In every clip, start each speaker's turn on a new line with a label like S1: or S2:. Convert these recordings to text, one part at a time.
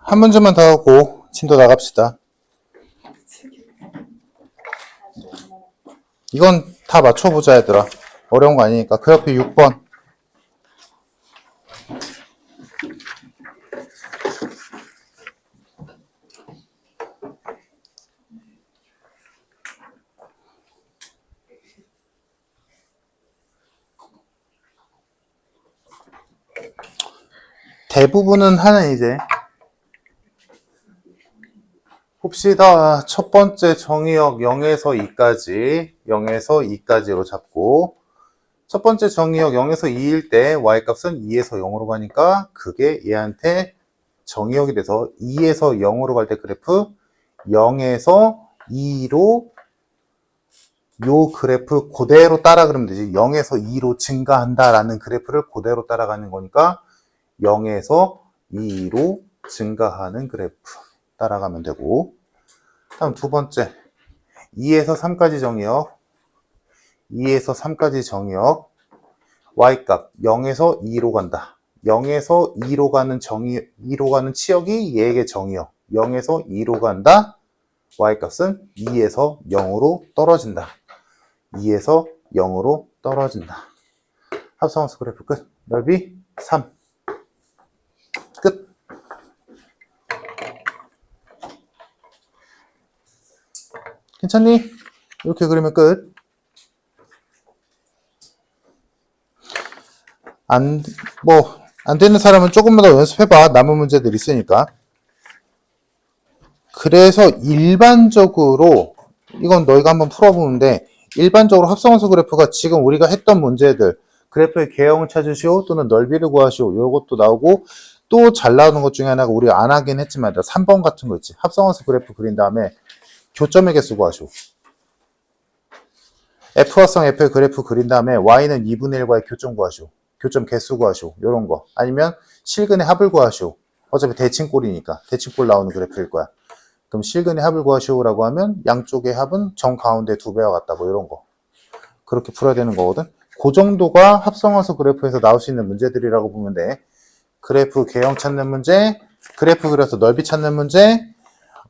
S1: 한 문제만 더 하고 진도 나갑시다. 이건 다 맞춰보자 얘들아. 어려운 거 아니니까. 그 옆에 6번. 대부분은 하는 이제 봅시다. 첫 번째 정의역 0에서 2까지 0에서 2까지로 잡고 첫 번째 정의역 0에서 2일 때 y값은 2에서 0으로 가니까 그게 얘한테 정의역이 돼서 2에서 0으로 갈 때 그래프 0에서 2로 요 그래프 그대로 따라 그러면 되지. 0에서 2로 증가한다라는 그래프를 그대로 따라가는 거니까 0에서 2로 증가하는 그래프 따라가면 되고 다음 두 번째 2에서 3까지 정의역 2에서 3까지 정의역 y값 0에서 2로 간다. 0에서 2로 가는 2로 가는 치역이 얘에게 정의역 0에서 2로 간다. y값은 2에서 0으로 떨어진다. 2에서 0으로 떨어진다. 합성함수 그래프 끝. 넓이 3 끝. 괜찮니? 이렇게 그리면 끝. 안 되는 사람은 조금만 더 연습해봐. 남은 문제들 있으니까. 그래서 일반적으로, 이건 너희가 한번 풀어보는데, 일반적으로 합성함수 그래프가 지금 우리가 했던 문제들, 그래프의 개형을 찾으시오, 또는 넓이를 구하시오, 이것도 나오고, 또 잘 나오는 것 중에 하나가 우리가 안 하긴 했지만, 3번 같은 거 있지. 합성함수 그래프 그린 다음에, 교점의 개수 구하시오. F화성 F의 그래프 그린 다음에, Y는 2분의 1과의 교점 구하시오. 교점 개수 구하시오. 요런 거. 아니면 실근의 합을 구하시오. 어차피 대칭꼴이니까. 대칭꼴 나오는 그래프일 거야. 그럼 실근의 합을 구하시오라고 하면 양쪽의 합은 정 가운데 2배와 같다. 뭐 이런 거. 그렇게 풀어야 되는 거거든. 그 정도가 합성함수 그래프에서 나올 수 있는 문제들이라고 보면 돼. 그래프 개형 찾는 문제, 그래프 그려서 넓이 찾는 문제,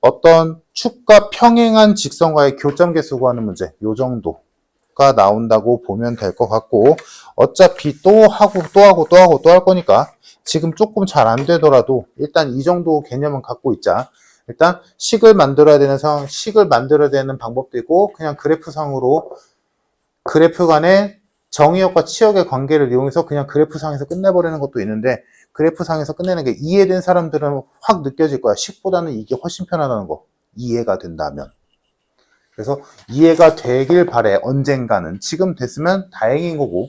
S1: 어떤 축과 평행한 직선과의 교점 개수 구하는 문제. 요 정도. 가 나온다고 보면 될 것 같고 어차피 또 하고 또 할 거니까 지금 조금 잘 안 되더라도 일단 이 정도 개념은 갖고 있자. 일단 식을 만들어야 되는 상황, 식을 만들어야 되는 방법도 있고 그냥 그래프상으로 그래프 간의 정의역과 치역의 관계를 이용해서 그냥 그래프상에서 끝내버리는 것도 있는데 그래프상에서 끝내는 게 이해된 사람들은 확 느껴질 거야. 식보다는 이게 훨씬 편하다는 거. 이해가 된다면. 그래서 이해가 되길 바래. 언젠가는. 지금 됐으면 다행인 거고.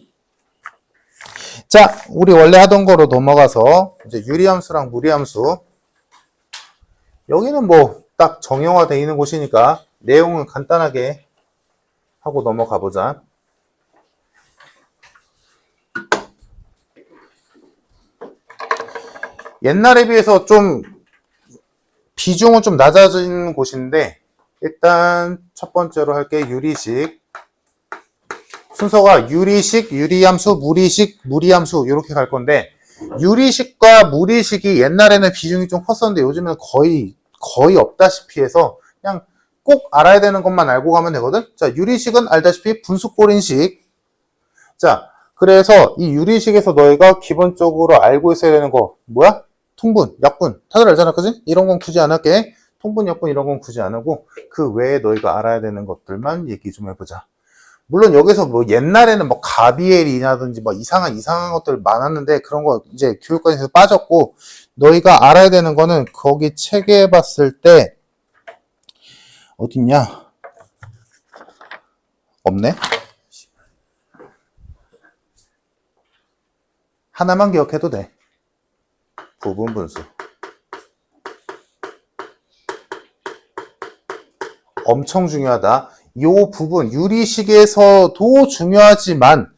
S1: 자, 우리 원래 하던 거로 넘어가서 이제 유리함수랑 무리함수. 여기는 뭐 딱 정형화되어 있는 곳이니까 내용은 간단하게 하고 넘어가 보자. 옛날에 비해서 좀 비중은 좀 낮아진 곳인데 일단 첫 번째로 할게 유리식. 순서가 유리식, 유리함수, 무리식, 무리함수 이렇게 갈 건데 유리식과 무리식이 옛날에는 비중이 좀 컸었는데 요즘은 거의 없다시피 해서 그냥 꼭 알아야 되는 것만 알고 가면 되거든. 자, 유리식은 알다시피 분수꼴인식. 자, 그래서 이 유리식에서 너희가 기본적으로 알고 있어야 되는 거 뭐야? 통분, 약분. 다들 알잖아, 그지? 이런 건 굳이 안 할게. 통분, 약분 이런 건 굳이 안 하고 그 외에 너희가 알아야 되는 것들만 얘기 좀 해보자. 물론 여기서 뭐 옛날에는 뭐 가비엘이라든지 뭐 이상한 것들 많았는데 그런 거 이제 교육관에서 빠졌고 너희가 알아야 되는 거는 거기 책에 봤을 때 어딨냐? 없네? 하나만 기억해도 돼. 부분 분수. 엄청 중요하다. 이 부분, 유리식에서도 중요하지만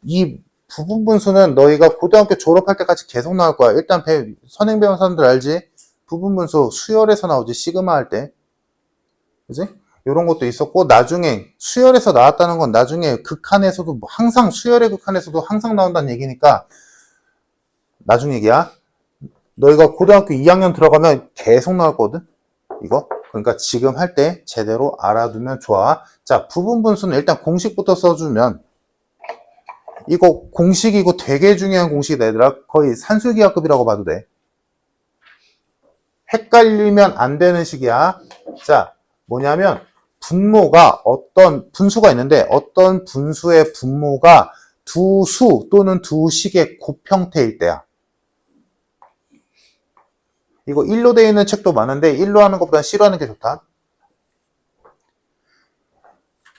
S1: 이 부분 분수는 너희가 고등학교 졸업할 때까지 계속 나올 거야. 일단 선행 배운 사람들 알지? 부분 분수 수열에서 나오지. 시그마 할 때. 그지? 이런 것도 있었고 나중에 수열에서 나왔다는 건 나중에 극한에서도 항상 수열의 극한에서도 항상 나온다는 얘기니까 나중 얘기야. 너희가 고등학교 2학년 들어가면 계속 나올 거거든? 이거. 그러니까 지금 할 때 제대로 알아두면 좋아. 자, 부분분수는 일단 공식부터 써주면 이거 공식이고 되게 중요한 공식이다, 얘들아. 거의 산술기하급이라고 봐도 돼. 헷갈리면 안 되는 식이야. 자, 뭐냐면 분모가 어떤 분수가 있는데 어떤 분수의 분모가 두 수 또는 두 식의 곱형태일 때야. 이거 1로 되어 있는 책도 많은데 1로 하는 것보다 C로 하는 게 좋다.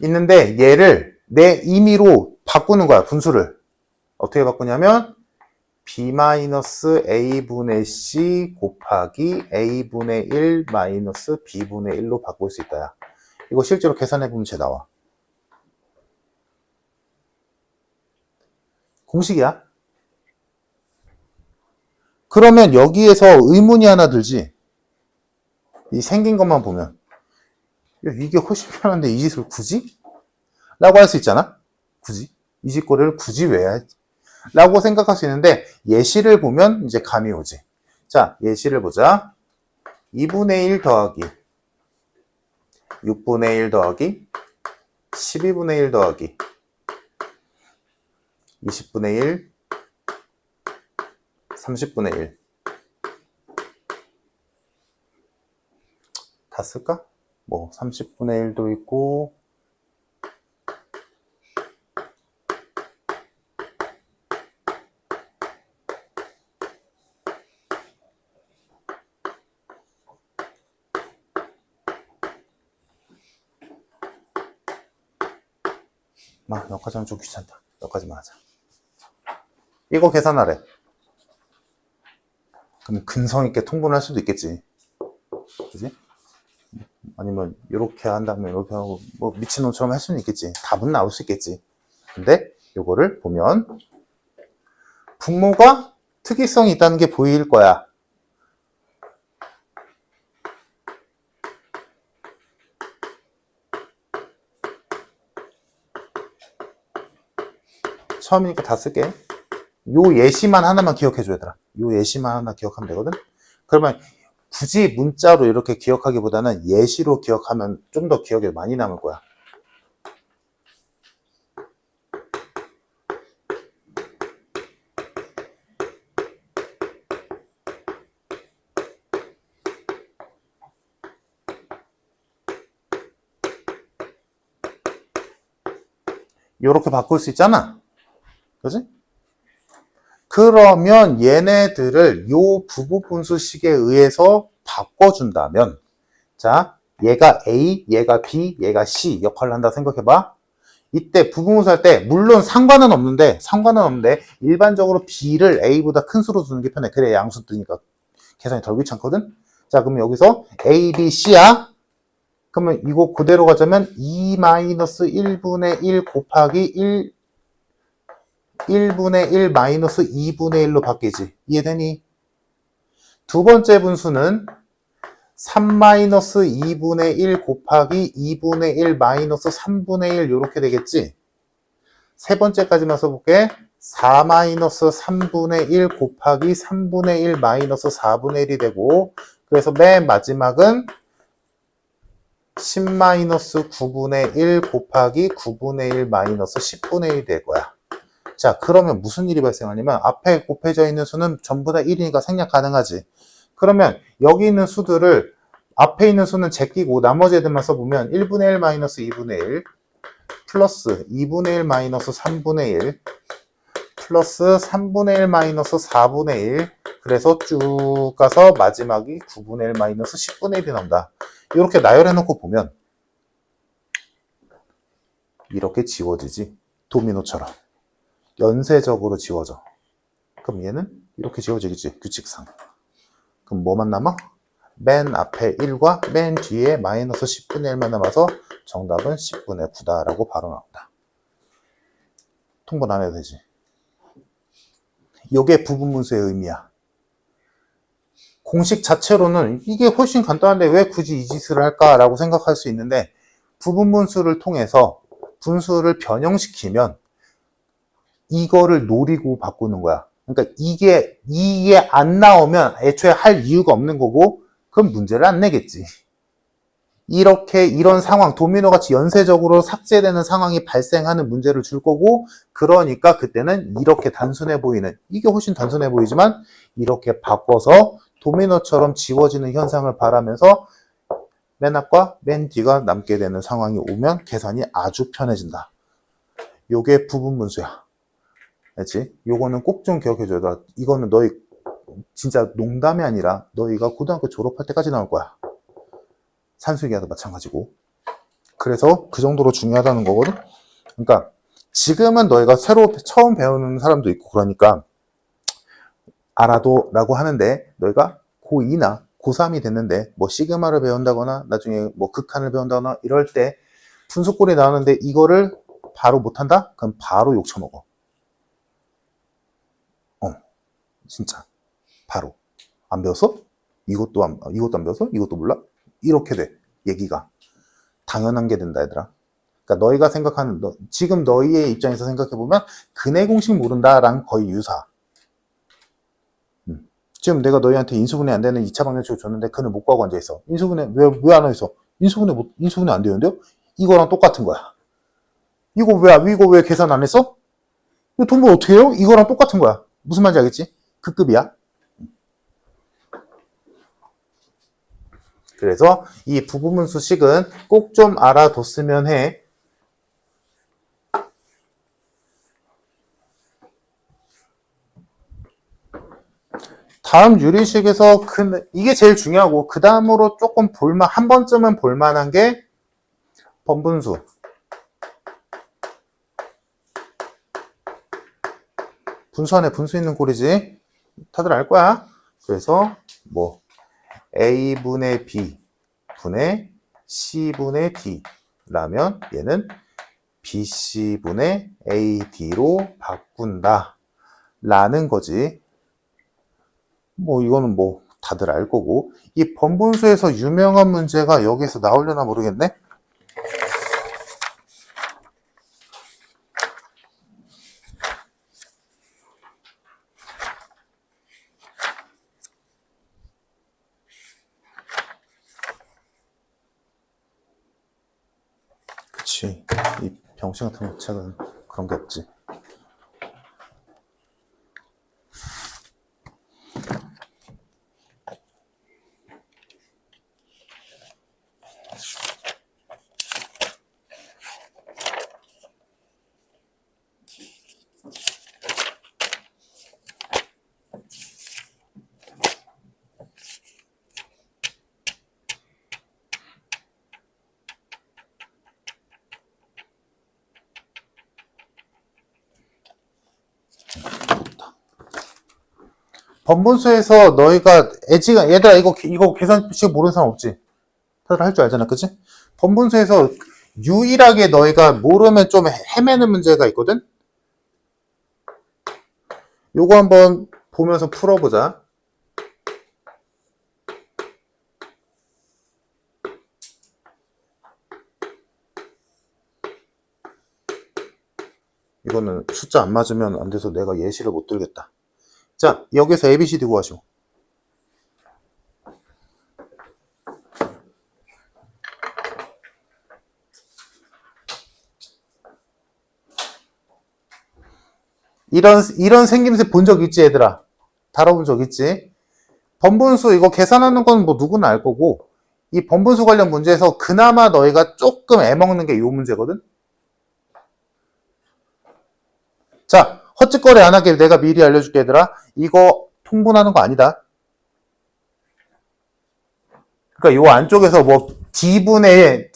S1: 있는데 얘를 내 임의로 바꾸는 거야, 분수를. 어떻게 바꾸냐면 b-a분의 c 곱하기 a분의 1 마이너스 b분의 1로 바꿀 수 있다. 이거 실제로 계산해보면 제 나와. 공식이야. 그러면 여기에서 의문이 하나 들지. 이 생긴 것만 보면 이게 훨씬 편한데 이 짓을 굳이? 라고 할 수 있잖아. 굳이? 이 짓거리를 굳이 왜 해야지? 라고 생각할 수 있는데 예시를 보면 이제 감이 오지. 자, 예시를 보자. 2분의 1 더하기 6분의 1 더하기 12분의 1 더하기 20분의 1 30분의 1 다 쓸까? 뭐 30분의 1도 있고 여기까지 하면 좀 귀찮다. 여기까지만 하자. 이거 계산하래. 그럼 근성 있게 통분을 할 수도 있겠지. 그지? 아니면 이렇게 한 다음에 이렇게 하고 뭐 미친놈처럼 할 수는 있겠지. 답은 나올 수 있겠지. 근데 요거를 보면 분모가 특이성이 있다는 게 보일 거야. 처음이니까 다 쓸게. 요 예시만 하나만 기억해줘, 얘들아. 요 예시만 하나 기억하면 되거든? 그러면 굳이 문자로 이렇게 기억하기보다는 예시로 기억하면 좀 더 기억에 많이 남을 거야. 요렇게 바꿀 수 있잖아. 그지? 그러면 얘네들을 요 부부분수식에 의해서 바꿔준다면, 자, 얘가 A, 얘가 B, 얘가 C 역할을 한다 생각해봐. 이때 부분분수 할 때 물론 상관은 없는데 일반적으로 B를 A보다 큰 수로 두는 게 편해. 그래야 양수 뜨니까 계산이 덜 귀찮거든. 자, 그러면 여기서 A, B, C야. 그러면 이거 그대로 가자면 2-1분의 1 곱하기 1분의 1 마이너스 2분의 1로 바뀌지. 이해되니? 두 번째 분수는 3-2분의 1 곱하기 2분의 1 마이너스 3분의 1 이렇게 되겠지. 세 번째까지만 써볼게. 4-3분의 1 곱하기 3분의 1 마이너스 4분의 1이 되고, 그래서 맨 마지막은 10-9분의 1 곱하기 9분의 1 마이너스 10분의 1이 될 거야. 자, 그러면 무슨 일이 발생하냐면 앞에 곱해져 있는 수는 전부 다 1이니까 생략 가능하지. 그러면 여기 있는 수들을 앞에 있는 수는 제끼고 나머지 애들만 써보면 1분의 1 마이너스 2분의 1 플러스 2분의 1 마이너스 3분의 1 플러스 3분의 1 마이너스 4분의 1 그래서 쭉 가서 마지막이 9분의 1 마이너스 10분의 1이 나온다. 이렇게 나열해놓고 보면 이렇게 지워지지. 도미노처럼 연쇄적으로 지워져. 그럼 얘는 이렇게 지워지겠지, 규칙상. 그럼 뭐만 남아? 맨 앞에 1과 맨 뒤에 마이너스 10분의 1만 남아서 정답은 10분의 9다라고 바로 나온다. 통분 안 해도 되지. 이게 부분분수의 의미야. 공식 자체로는 이게 훨씬 간단한데 왜 굳이 이 짓을 할까라고 생각할 수 있는데, 부분분수를 통해서 분수를 변형시키면 이거를 노리고 바꾸는 거야. 그러니까 이게 안 나오면 애초에 할 이유가 없는 거고, 그럼 문제를 안 내겠지. 이런 상황, 도미노 같이 연쇄적으로 삭제되는 상황이 발생하는 문제를 줄 거고, 그러니까 그때는 이렇게 단순해 보이는, 이게 훨씬 단순해 보이지만, 이렇게 바꿔서 도미노처럼 지워지는 현상을 바라면서 맨 앞과 맨 뒤가 남게 되는 상황이 오면 계산이 아주 편해진다. 요게 부분분수야. 알지? 요거는 꼭 좀 기억해줘야 돼. 이거는 너희 진짜 농담이 아니라 너희가 고등학교 졸업할 때까지 나올 거야. 산수기하도 마찬가지고. 그래서 그 정도로 중요하다는 거거든. 그러니까 지금은 너희가 새로 처음 배우는 사람도 있고 그러니까 알아도 라고 하는데, 너희가 고2나 고3이 됐는데 뭐 시그마를 배운다거나 나중에 뭐 극한을 배운다거나 이럴 때 분수꼴이 나오는데 이거를 바로 못한다? 그럼 바로 욕 처먹어. 진짜 바로. 안 배웠어? 이것도 안 배웠어? 이것도 몰라? 이렇게 돼. 얘기가 당연한 게 된다, 얘들아. 그러니까 너희가 생각하는, 지금 너희의 입장에서 생각해보면 근해 공식 모른다랑 거의 유사. 지금 내가 너희한테 인수분해 안 되는 2차 방정식을 줬는데 그는 못 구하고 앉아있어. 인수분해 왜 안 하겠어? 인수분해 안 되는데요? 이거랑 똑같은 거야. 이거 왜 계산 안 했어? 이거 돈벌 어떻게 해요? 이거랑 똑같은 거야. 무슨 말인지 알겠지? 그 급이야. 그래서 이 부분분수식은 꼭 좀 알아뒀으면 해. 다음 유리식에서 이게 제일 중요하고, 그 다음으로 조금 한 번쯤은 볼만한 게 번분수. 분수 안에 분수 있는 꼴이지. 다들 알 거야. 그래서 뭐 a분의 b 분의 c분의 d 라면 얘는 bc분의 ad로 바꾼다 라는 거지. 뭐 이거는 뭐 다들 알 거고, 이 번분수에서 유명한 문제가 여기서 나오려나 모르겠네. 그치. 이 병신 같은 책은 그런 게 없지. 번분수에서 너희가 얘들아 이거 계산식 모르는 사람 없지? 다들 할 줄 알잖아, 그치? 번분수에서 유일하게 너희가 모르면 좀 헤매는 문제가 있거든? 요거 한번 보면서 풀어보자. 이거는 숫자 안 맞으면 안 돼서 내가 예시를 못 들겠다. 자, 여기서 ABCD 구하시오. 이런 생김새 본 적 있지, 얘들아? 다뤄본 적 있지? 번분수 이거 계산하는 건 뭐 누구나 알 거고, 이 번분수 관련 문제에서 그나마 너희가 조금 애먹는 게 이 문제거든? 자, 헛짓거리 안 하길 내가 미리 알려줄게, 얘들아. 이거 통분하는 거 아니다. 그러니까 요 안쪽에서 뭐 D분의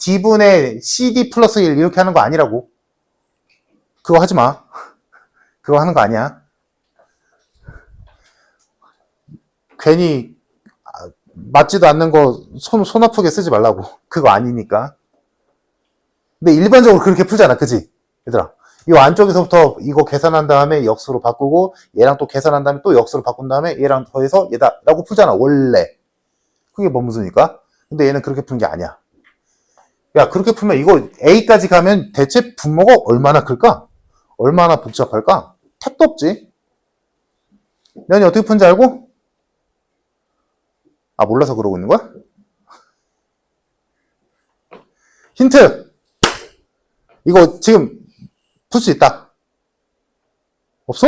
S1: CD 플러스 1 이렇게 하는 거 아니라고. 그거 하지 마. 그거 하는 거 아니야. 괜히 맞지도 않는 거 손 아프게 쓰지 말라고. 그거 아니니까. 근데 일반적으로 그렇게 풀잖아, 그지? 얘들아. 이 안쪽에서부터 이거 계산한 다음에 역수로 바꾸고, 얘랑 또 계산한 다음에 또 역수로 바꾼 다음에 얘랑 더해서 얘다 라고 풀잖아, 원래. 그게 뭐 무슨이니까? 근데 얘는 그렇게 푸는 게 아니야. 야, 그렇게 풀면 이거 A까지 가면 대체 분모가 얼마나 클까? 얼마나 복잡할까? 택도 없지. 연이 어떻게 푸는지 알고? 아, 몰라서 그러고 있는 거야? 힌트! 이거 지금 풀 수 있다. 없어?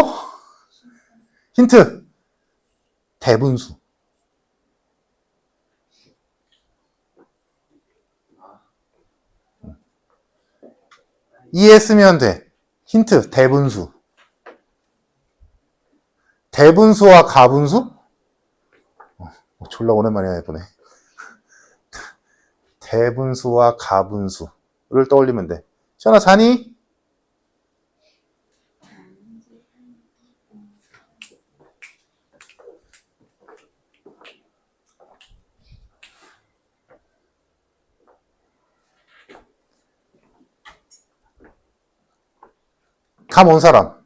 S1: 힌트! 대분수. 이해했으면 돼. 힌트, 대분수. 대분수와 가분수? 졸라 오랜만에 해보네. 대분수와 가분수를 떠올리면 돼. 시연아, 자니? 감 온 사람.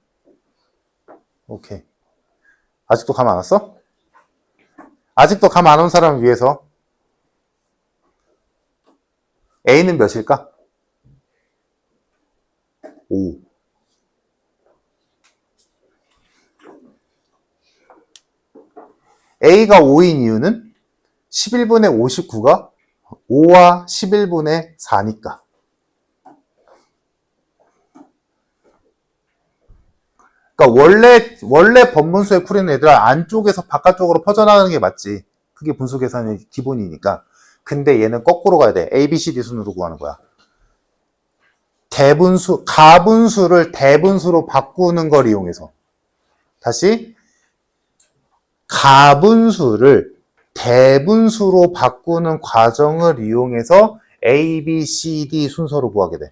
S1: 오케이. 아직도 감 안 왔어? 아직도 감 안 온 사람을 위해서 A는 몇일까? 5. A가 5인 이유는 11분의 59가 5와 11분의 4니까. 그러니까 원래 번분수의 풀이는 얘들아 안쪽에서 바깥쪽으로 퍼져나가는 게 맞지. 그게 분수 계산의 기본이니까. 근데 얘는 거꾸로 가야 돼. A, B, C, D 순으로 구하는 거야. 가분수를 대분수로 바꾸는 걸 이용해서. 다시. 가분수를 대분수로 바꾸는 과정을 이용해서 A, B, C, D 순서로 구하게 돼.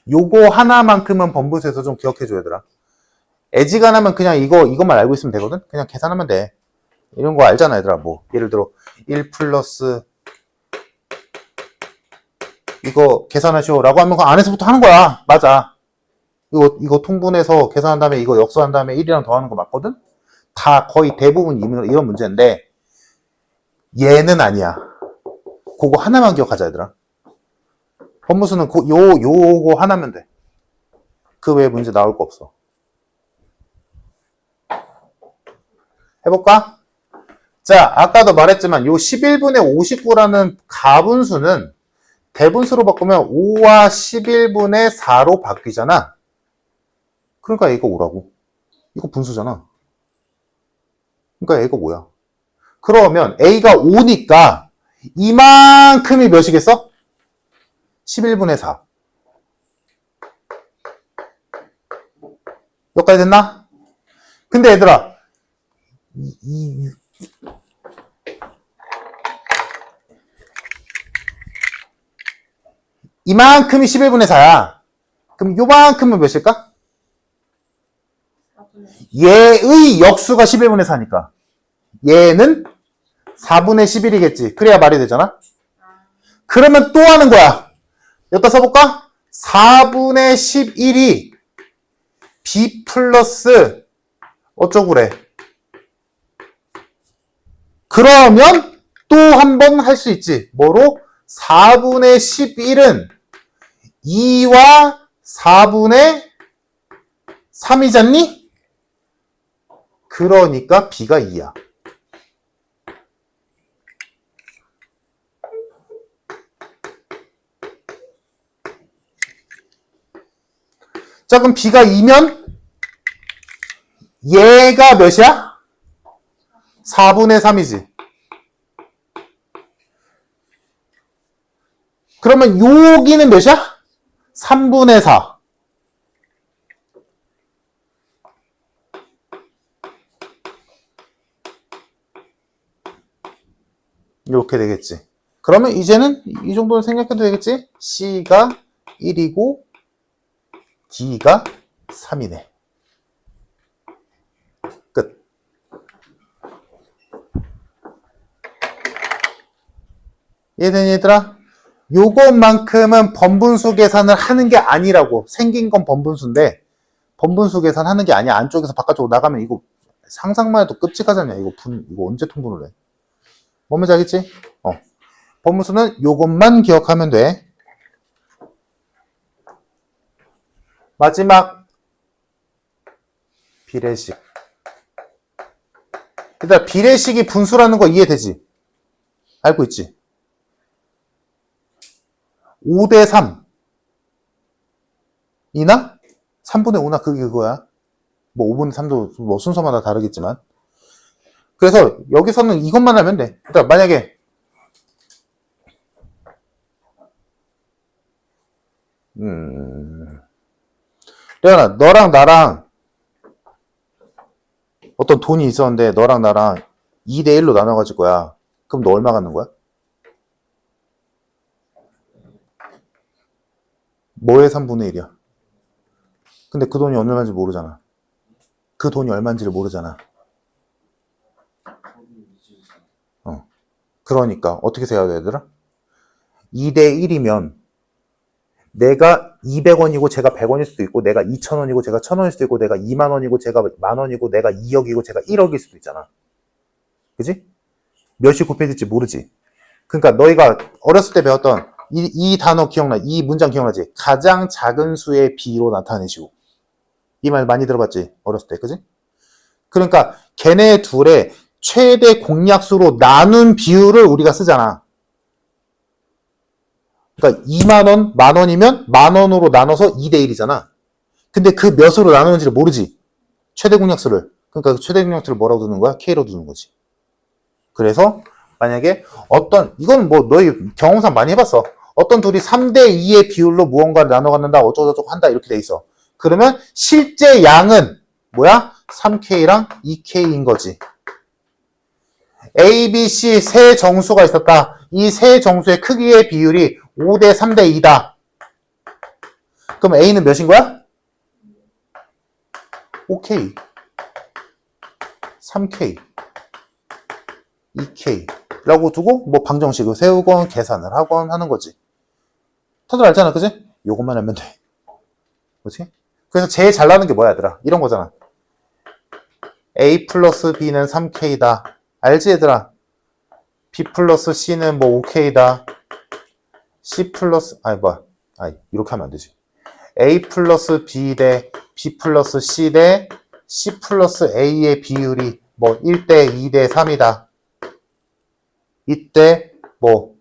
S1: 요거 하나만큼은 번분수에서 좀 기억해줘야 되라. 애지간하면 그냥 이것만 알고 있으면 되거든? 그냥 계산하면 돼. 이런 거 알잖아, 얘들아. 뭐, 예를 들어, 1 플러스, 이거 계산하시오. 라고 하면 그 안에서부터 하는 거야. 맞아. 이거 통분해서 계산한 다음에 이거 역수한 다음에 1이랑 더하는 거 맞거든? 다 거의 대부분 이런 문제인데, 얘는 아니야. 그거 하나만 기억하자, 얘들아. 번분수는 요거 하나면 돼. 그 외에 문제 나올 거 없어. 해볼까? 자, 아까도 말했지만 요 11분의 59라는 가분수는 대분수로 바꾸면 5와 11분의 4로 바뀌잖아. 그러니까 얘가 5라고. 이거 분수잖아. 그러니까 얘가 뭐야? 그러면 A가 5니까 이만큼이 몇이겠어? 11분의 4. 여기까지 됐나? 근데 얘들아, 이만큼이 11분의 4야. 그럼 요만큼은 몇일까? 얘의 역수가 11분의 4니까. 얘는 4분의 11이겠지. 그래야 말이 되잖아? 그러면 또 하는 거야. 여기다 써볼까? 4분의 11이 B 플러스 어쩌구래. 그러면 또 한 번 할 수 있지. 뭐로? 4분의 11은 2와 4분의 3이잖니? 그러니까 B가 2야. 자, 그럼 B가 2면 얘가 몇이야? 4분의 3이지. 그러면 여기는 몇이야? 3분의 4. 이렇게 되겠지. 그러면 이제는 이 정도는 생각해도 되겠지? C가 1이고 D가 3이네. 끝. 이해되니 얘들아? 요것만큼은 번분수 계산을 하는 게 아니라고. 생긴 건 번분수인데 번분수 계산하는 게 아니야. 안쪽에서 바깥쪽으로 나가면 이거 상상만 해도 끔찍하잖냐. 이거 언제 통분을 해? 뭔 말인지 알겠지? 번분수는 요것만 기억하면 돼. 마지막 비례식. 일단 비례식이 분수라는 거 이해되지? 알고 있지? 5대 3 이나 3분의 5나 그게 그거야. 뭐 5분의 3도 뭐 순서마다 다르겠지만. 그래서 여기서는 이것만 하면 돼. 그러니까 만약에 레아나, 너랑 나랑 어떤 돈이 있었는데 너랑 나랑 2대 1로 나눠 가질 거야. 그럼 너 얼마 갖는 거야? 뭐의 3분의 1이야? 근데 그 돈이 얼마인지 모르잖아. 그 돈이 얼마인지를 모르잖아. 그러니까 어떻게 세야 되더라? 2대 1이면 내가 200원이고 제가 100원일 수도 있고 내가 2,000원이고 제가 1,000원일 수도 있고 내가 2만 원이고 제가 만 원이고 내가 2억이고 제가 1억일 수도 있잖아. 그지? 몇이 곱해질지 모르지. 그러니까 너희가 어렸을 때 배웠던 이 단어 기억나? 이 문장 기억나지? 가장 작은 수의 비로 나타내시오. 이 말 많이 들어봤지? 어렸을 때. 그지? 그러니까 걔네 둘의 최대 공약수로 나눈 비율을 우리가 쓰잖아. 그러니까 2만원, 만원이면 만원으로 나눠서 2대 1이잖아. 근데 그 몇으로 나누는지를 모르지. 최대 공약수를. 그러니까 그 최대 공약수를 뭐라고 두는 거야? K로 두는 거지. 그래서 만약에 이건 뭐 너희 경험상 많이 해봤어. 어떤 둘이 3대 2의 비율로 무언가를 나눠 갖는다, 어쩌고저쩌고 한다, 이렇게 돼 있어. 그러면 실제 양은 뭐야? 3K랑 2K인 거지. A, B, C 세 정수가 있었다. 이 세 정수의 크기의 비율이 5대 3대 2다. 그럼 A는 몇인 거야? 5K, 3K, 2K 라고 두고 뭐 방정식을 세우건 계산을 하건 하는 거지. 다들 알잖아, 그지? 요것만 하면 돼. 그치? 그래서 제일 잘 나는 게 뭐야, 얘들아? 이런 거잖아. A 플러스 B는 3K다. 알지, 얘들아? B 플러스 C는 뭐 5K다. C 플러스, 이렇게 하면 안 되지. A 플러스 B 대 B 플러스 C 대 C 플러스 A의 비율이 뭐 1대 2대 3이다. 이때 뭐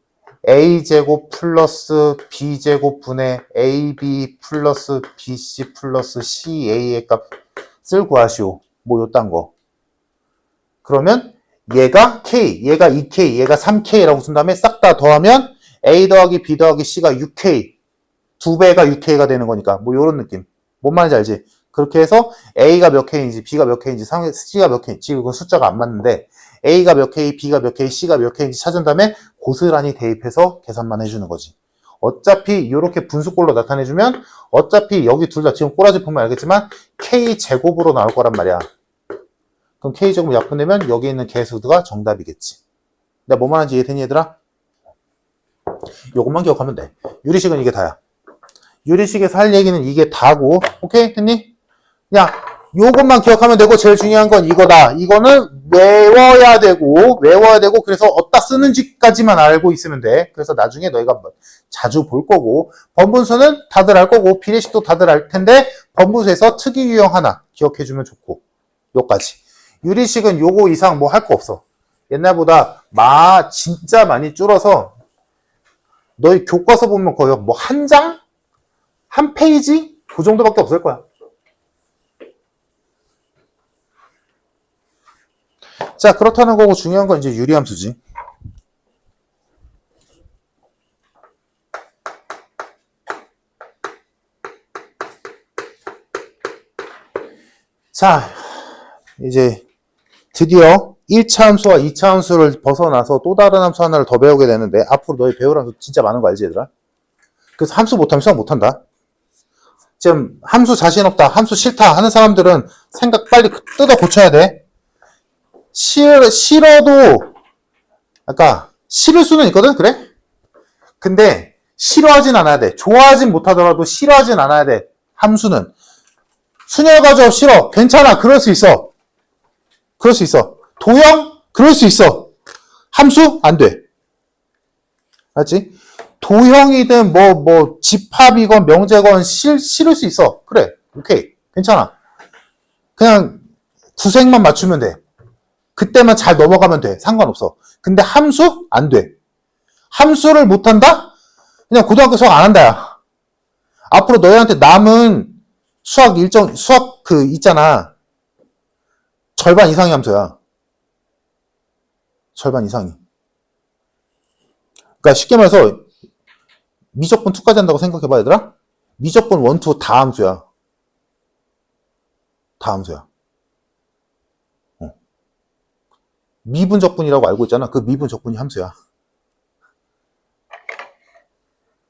S1: A제곱 플러스 B제곱 분의 AB 플러스 BC 플러스 CA의 값을 구하시오. 뭐 요딴 거. 그러면 얘가 K, 얘가 2K, 얘가 3K라고 쓴 다음에 싹 다 더하면 A 더하기 B 더하기 C가 6K. 2배가 6K가 되는 거니까 뭐 요런 느낌. 뭔 말인지 알지? 그렇게 해서 A가 몇 K인지 B가 몇 K인지 C가 몇 K인지 그건 숫자가 안 맞는데 A가 몇 K, B가 몇 K, C가 몇 K인지 찾은 다음에 고스란히 대입해서 계산만 해주는 거지. 어차피 이렇게 분수꼴로 나타내주면 어차피 여기 둘 다 지금 꼬라지 보면 알겠지만 K제곱으로 나올 거란 말이야. 그럼 K제곱 약분되면 여기 있는 개수가 정답이겠지. 내가 뭐 말하는지 이해되니 얘들아? 요것만 기억하면 돼. 유리식은 이게 다야. 유리식에서 할 얘기는 이게 다고. 오케이? 됐니? 그냥 요것만 기억하면 되고 제일 중요한 건 이거다. 이거는 외워야 되고 그래서 어디다 쓰는지까지만 알고 있으면 돼. 그래서 나중에 너희가 자주 볼 거고 번분수는 다들 알 거고 비례식도 다들 알 텐데 번분수에서 특이 유형 하나 기억해주면 좋고 요까지. 유리식은 요거 이상 뭐 할 거 없어. 옛날보다 진짜 많이 줄어서 너희 교과서 보면 거의 뭐 한 장? 한 페이지? 그 정도밖에 없을 거야. 자, 그렇다는 거고 중요한 건 이제 유리함수지. 자, 이제 드디어 1차 함수와 2차 함수를 벗어나서 또 다른 함수 하나를 더 배우게 되는데 앞으로 너희 배울 함수 진짜 많은 거 알지 얘들아? 그래서 함수 못하면 수학 못한다. 지금 함수 자신 없다, 함수 싫다 하는 사람들은 생각 빨리 뜯어 고쳐야 돼. 싫어도 아까 싫을 수는 있거든? 그래? 근데 싫어하진 않아야 돼. 좋아하진 못하더라도 싫어하진 않아야 돼. 함수는 순열 가지고 싫어. 괜찮아. 그럴 수 있어. 그럴 수 있어. 도형? 그럴 수 있어. 함수? 안 돼. 알지? 도형이든 집합이건 명제건 실을 수 있어. 그래. 오케이. 괜찮아. 그냥 구색만 맞추면 돼. 그때만 잘 넘어가면 돼. 상관없어. 근데 함수? 안 돼. 함수를 못한다? 그냥 고등학교 수학 안 한다, 야. 앞으로 너희한테 남은 수학 있잖아. 절반 이상의 함수야. 절반 이상이. 그러니까 쉽게 말해서 미적분 2까지 한다고 생각해봐, 얘들아. 미적분 1, 2 다 함수야. 다 함수야. 미분적분이라고 알고 있잖아. 그 미분적분이 함수야.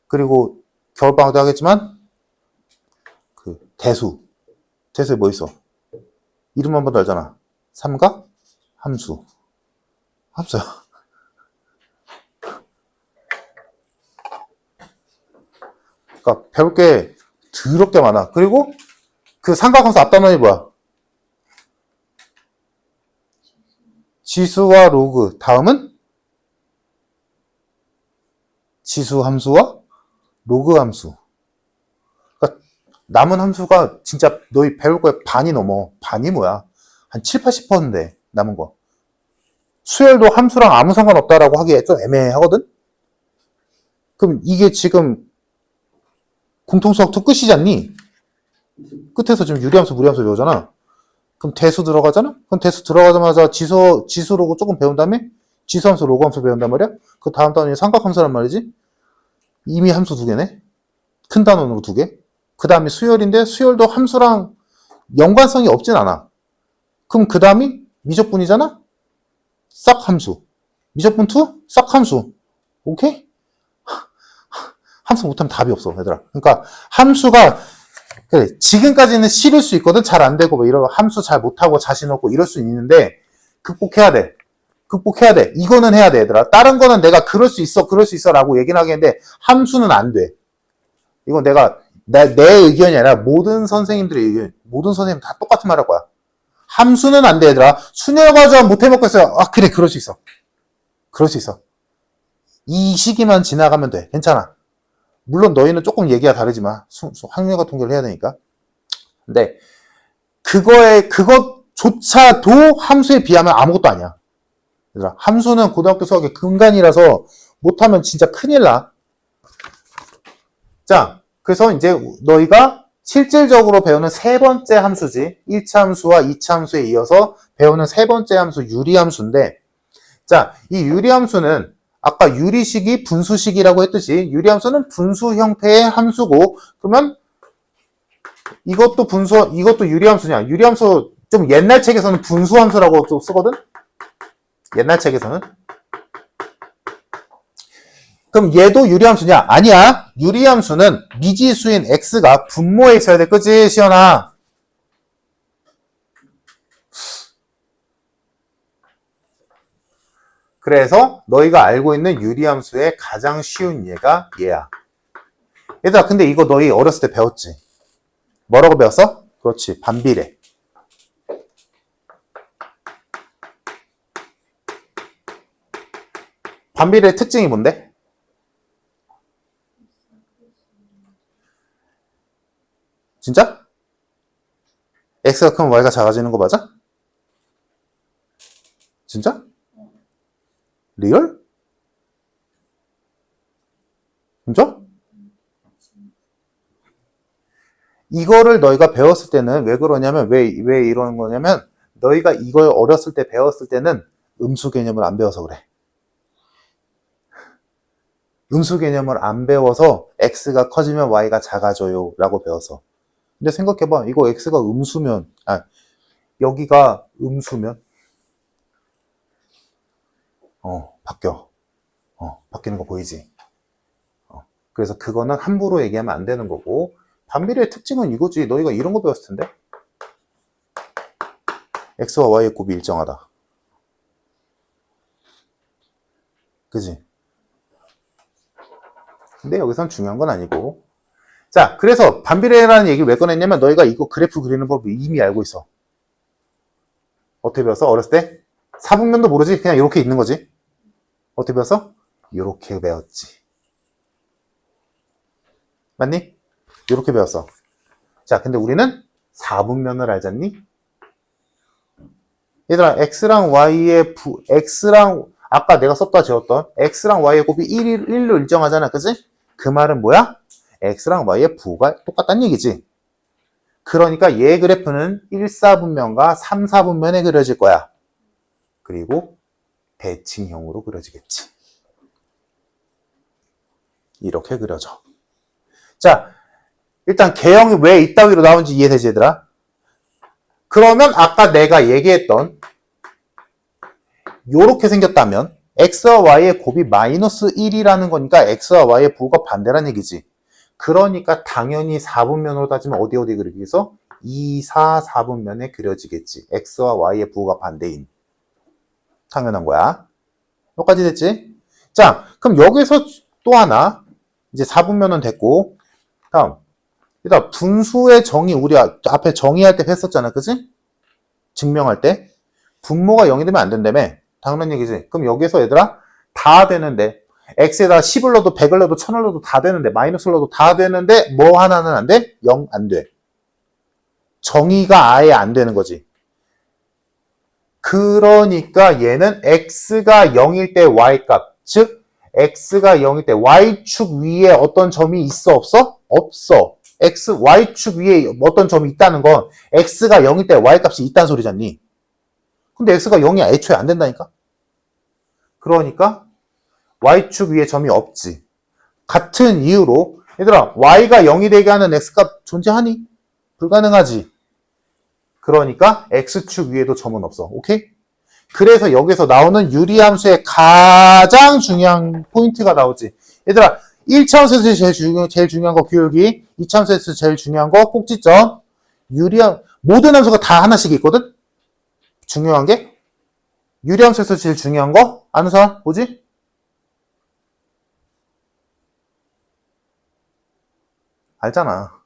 S1: 그리고 겨울방학 때 하겠지만 그 대수에 뭐 있어? 이름 한 번 더 알잖아. 삼각 함수야. 그러니까 배울 게 더럽게 많아. 그리고 그 삼각함수 앞단원이 뭐야? 지수와 로그. 다음은 지수 함수와 로그 함수. 그러니까 남은 함수가 진짜 너희 배울 거에 반이 넘어. 반이 뭐야? 한 7, 80%인데 남은 거. 수열도 함수랑 아무 상관없다라고 하기에 좀 애매하거든? 그럼 이게 지금 공통수학 2 끝이지 않니? 끝에서 지금 유리함수, 무리함수 배우잖아. 그럼 대수 들어가잖아? 그럼 대수 들어가자마자 지수 로그 조금 배운 다음에 지수함수, 로그함수 배운단 말이야? 그 다음 단원이 삼각함수란 말이지? 이미 함수 2개네? 큰 단원으로 2개? 그 다음이 수열인데 수열도 함수랑 연관성이 없진 않아. 그럼 그 다음이 미적분이잖아? 싹 함수. 미적분 2? 싹 함수. 오케이? 함수 못하면 답이 없어, 얘들아. 그러니까 함수가 그래, 지금까지는 싫을 수 있거든. 잘 안 되고 뭐 이런 함수 잘 못하고 자신 없고 이럴 수 있는데 극복해야 돼. 이거는 해야 돼, 얘들아. 다른 거는 내가 그럴 수 있어 라고 얘기는 하겠는데 함수는 안 돼. 이건 내 의견이 아니라 모든 선생님들의 의견, 모든 선생님 다 똑같은 말 할 거야. 함수는 안 돼, 얘들아. 순열과정 못 해먹겠어요. 아, 그래, 그럴 수 있어. 이 시기만 지나가면 돼. 괜찮아. 물론 너희는 조금 얘기가 다르지만 학력과 통계를 해야 되니까. 근데 그것조차도 함수에 비하면 아무것도 아니야. 얘들아, 함수는 고등학교 수학의 근간이라서 못하면 진짜 큰일 나. 자, 그래서 이제 너희가 실질적으로 배우는 세 번째 함수지. 1차 함수와 2차 함수에 이어서 배우는 세 번째 함수 유리함수인데, 자, 이 유리함수는 아까 유리식이 분수식이라고 했듯이 유리함수는 분수 형태의 함수고, 그러면 이것도 유리함수냐? 유리함수 좀 옛날 책에서는 분수함수라고 또 쓰거든? 옛날 책에서는. 그럼 얘도 유리함수냐? 아니야. 유리함수는 미지수인 x가 분모에 있어야 돼. 그치, 시연아? 그래서 너희가 알고 있는 유리함수의 가장 쉬운 예가 얘야. 얘들아, 근데 이거 너희 어렸을 때 배웠지? 뭐라고 배웠어? 그렇지, 반비례. 반비례의 특징이 뭔데? 진짜? x가 크면 y가 작아지는 거 맞아? 진짜? 리얼? 진짜? 이거를 너희가 배웠을 때는 왜 그러냐면, 왜 이러는 거냐면, 너희가 이걸 어렸을 때 배웠을 때는 음수 개념을 안 배워서 그래. 음수 개념을 안 배워서 x가 커지면 y가 작아져요 라고 배워서. 근데 생각해봐. 이거 x가 음수면, 여기가 음수면, 바뀌어. 바뀌는 거 보이지? 그래서 그거는 함부로 얘기하면 안 되는 거고, 반비례의 특징은 이거지. 너희가 이런 거 배웠을 텐데. x와 y의 곱이 일정하다. 그지? 근데 여기선 중요한 건 아니고. 자, 그래서 반비례라는 얘기 왜 꺼냈냐면 너희가 이거 그래프 그리는 법을 이미 알고 있어. 어떻게 배웠어? 어렸을 때? 사분면도 모르지? 그냥 이렇게 있는 거지. 어떻게 배웠어? 이렇게 배웠지. 맞니? 이렇게 배웠어. 자, 근데 우리는 4분면을 알잖니? 얘들아, x랑 y의 x랑 아까 내가 썼다 지웠던 x랑 y의 곱이 1로 일정하잖아. 그지? 그 말은 뭐야? x랑 y의 부호가 똑같다는 얘기지. 그러니까 얘 그래프는 1, 4분면과 3, 4분면에 그려질 거야. 그리고 대칭형으로 그려지겠지. 이렇게 그려져. 자, 일단 개형이 왜 이따위로 나온지 이해되지 얘들아? 그러면 아까 내가 얘기했던 요렇게 생겼다면 x와 y의 곱이 마이너스 1이라는 거니까 x와 y의 부호가 반대란 얘기지. 그러니까 당연히 4분면으로 따지면 어디 그리겠어? 2, 4, 4분면에 그려지겠지. x와 y의 부호가 반대인. 당연한 거야. 여기까지 됐지? 자, 그럼 여기서 또 하나 이제 4분면은 됐고 다음 일단 분수의 정의 우리 앞에 정의할 때 했었잖아. 그치? 증명할 때 분모가 0이 되면 안 된다며. 당연한 얘기지. 그럼 여기서 얘들아 다 되는데 x에다 10을 넣어도 100을 넣어도 1000을 넣어도 다 되는데 마이너스를 넣어도 다 되는데 뭐 하나는 안 돼? 0 안 돼. 정의가 아예 안 되는 거지. 그러니까 얘는 x가 0일 때 y값 즉 x가 0일 때 y축 위에 어떤 점이 있어 없어? 없어. y축 위에 어떤 점이 있다는 건 x가 0일 때 y값이 있다는 소리잖니. 근데 x가 0이 애초에 안 된다니까? 그러니까 y축 위에 점이 없지. 같은 이유로 얘들아 y가 0이 되게 하는 x값 존재하니? 불가능하지. 그러니까 x축 위에도 점은 없어. 오케이? 그래서 여기서 나오는 유리함수의 가장 중요한 포인트가 나오지. 얘들아 1차원에서 제일 중요한 거 교육이 2차원에서 제일 중요한 거 꼭지점 유리함 모든 함수가 다 하나씩 있거든? 중요한 게 유리함수에서 제일 중요한 거 아는 사람 뭐지? 알잖아.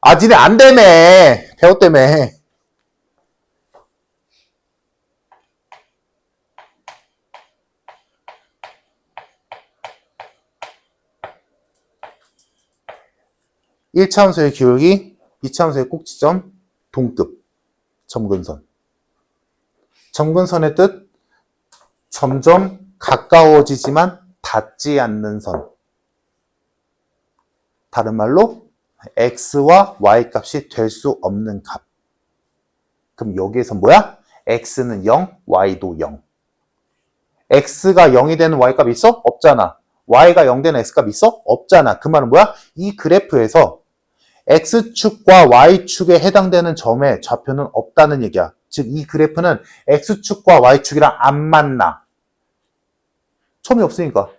S1: 아 니네 안 되며 배웠다며. 1차원소의 기울기, 2차원소의 꼭지점, 동급, 점근선. 점근선의 뜻, 점점 가까워지지만 닿지 않는 선. 다른 말로 x와 y 값이 될 수 없는 값. 그럼 여기에서 뭐야? x는 0, y도 0. x가 0이 되는 y 값이 있어? 없잖아. y가 0 되는 x 값이 있어? 없잖아. 그 말은 뭐야? 이 그래프에서 x축과 y축에 해당되는 점의 좌표는 없다는 얘기야. 즉 이 그래프는 x축과 y축이랑 안 만나. 점이 없으니까.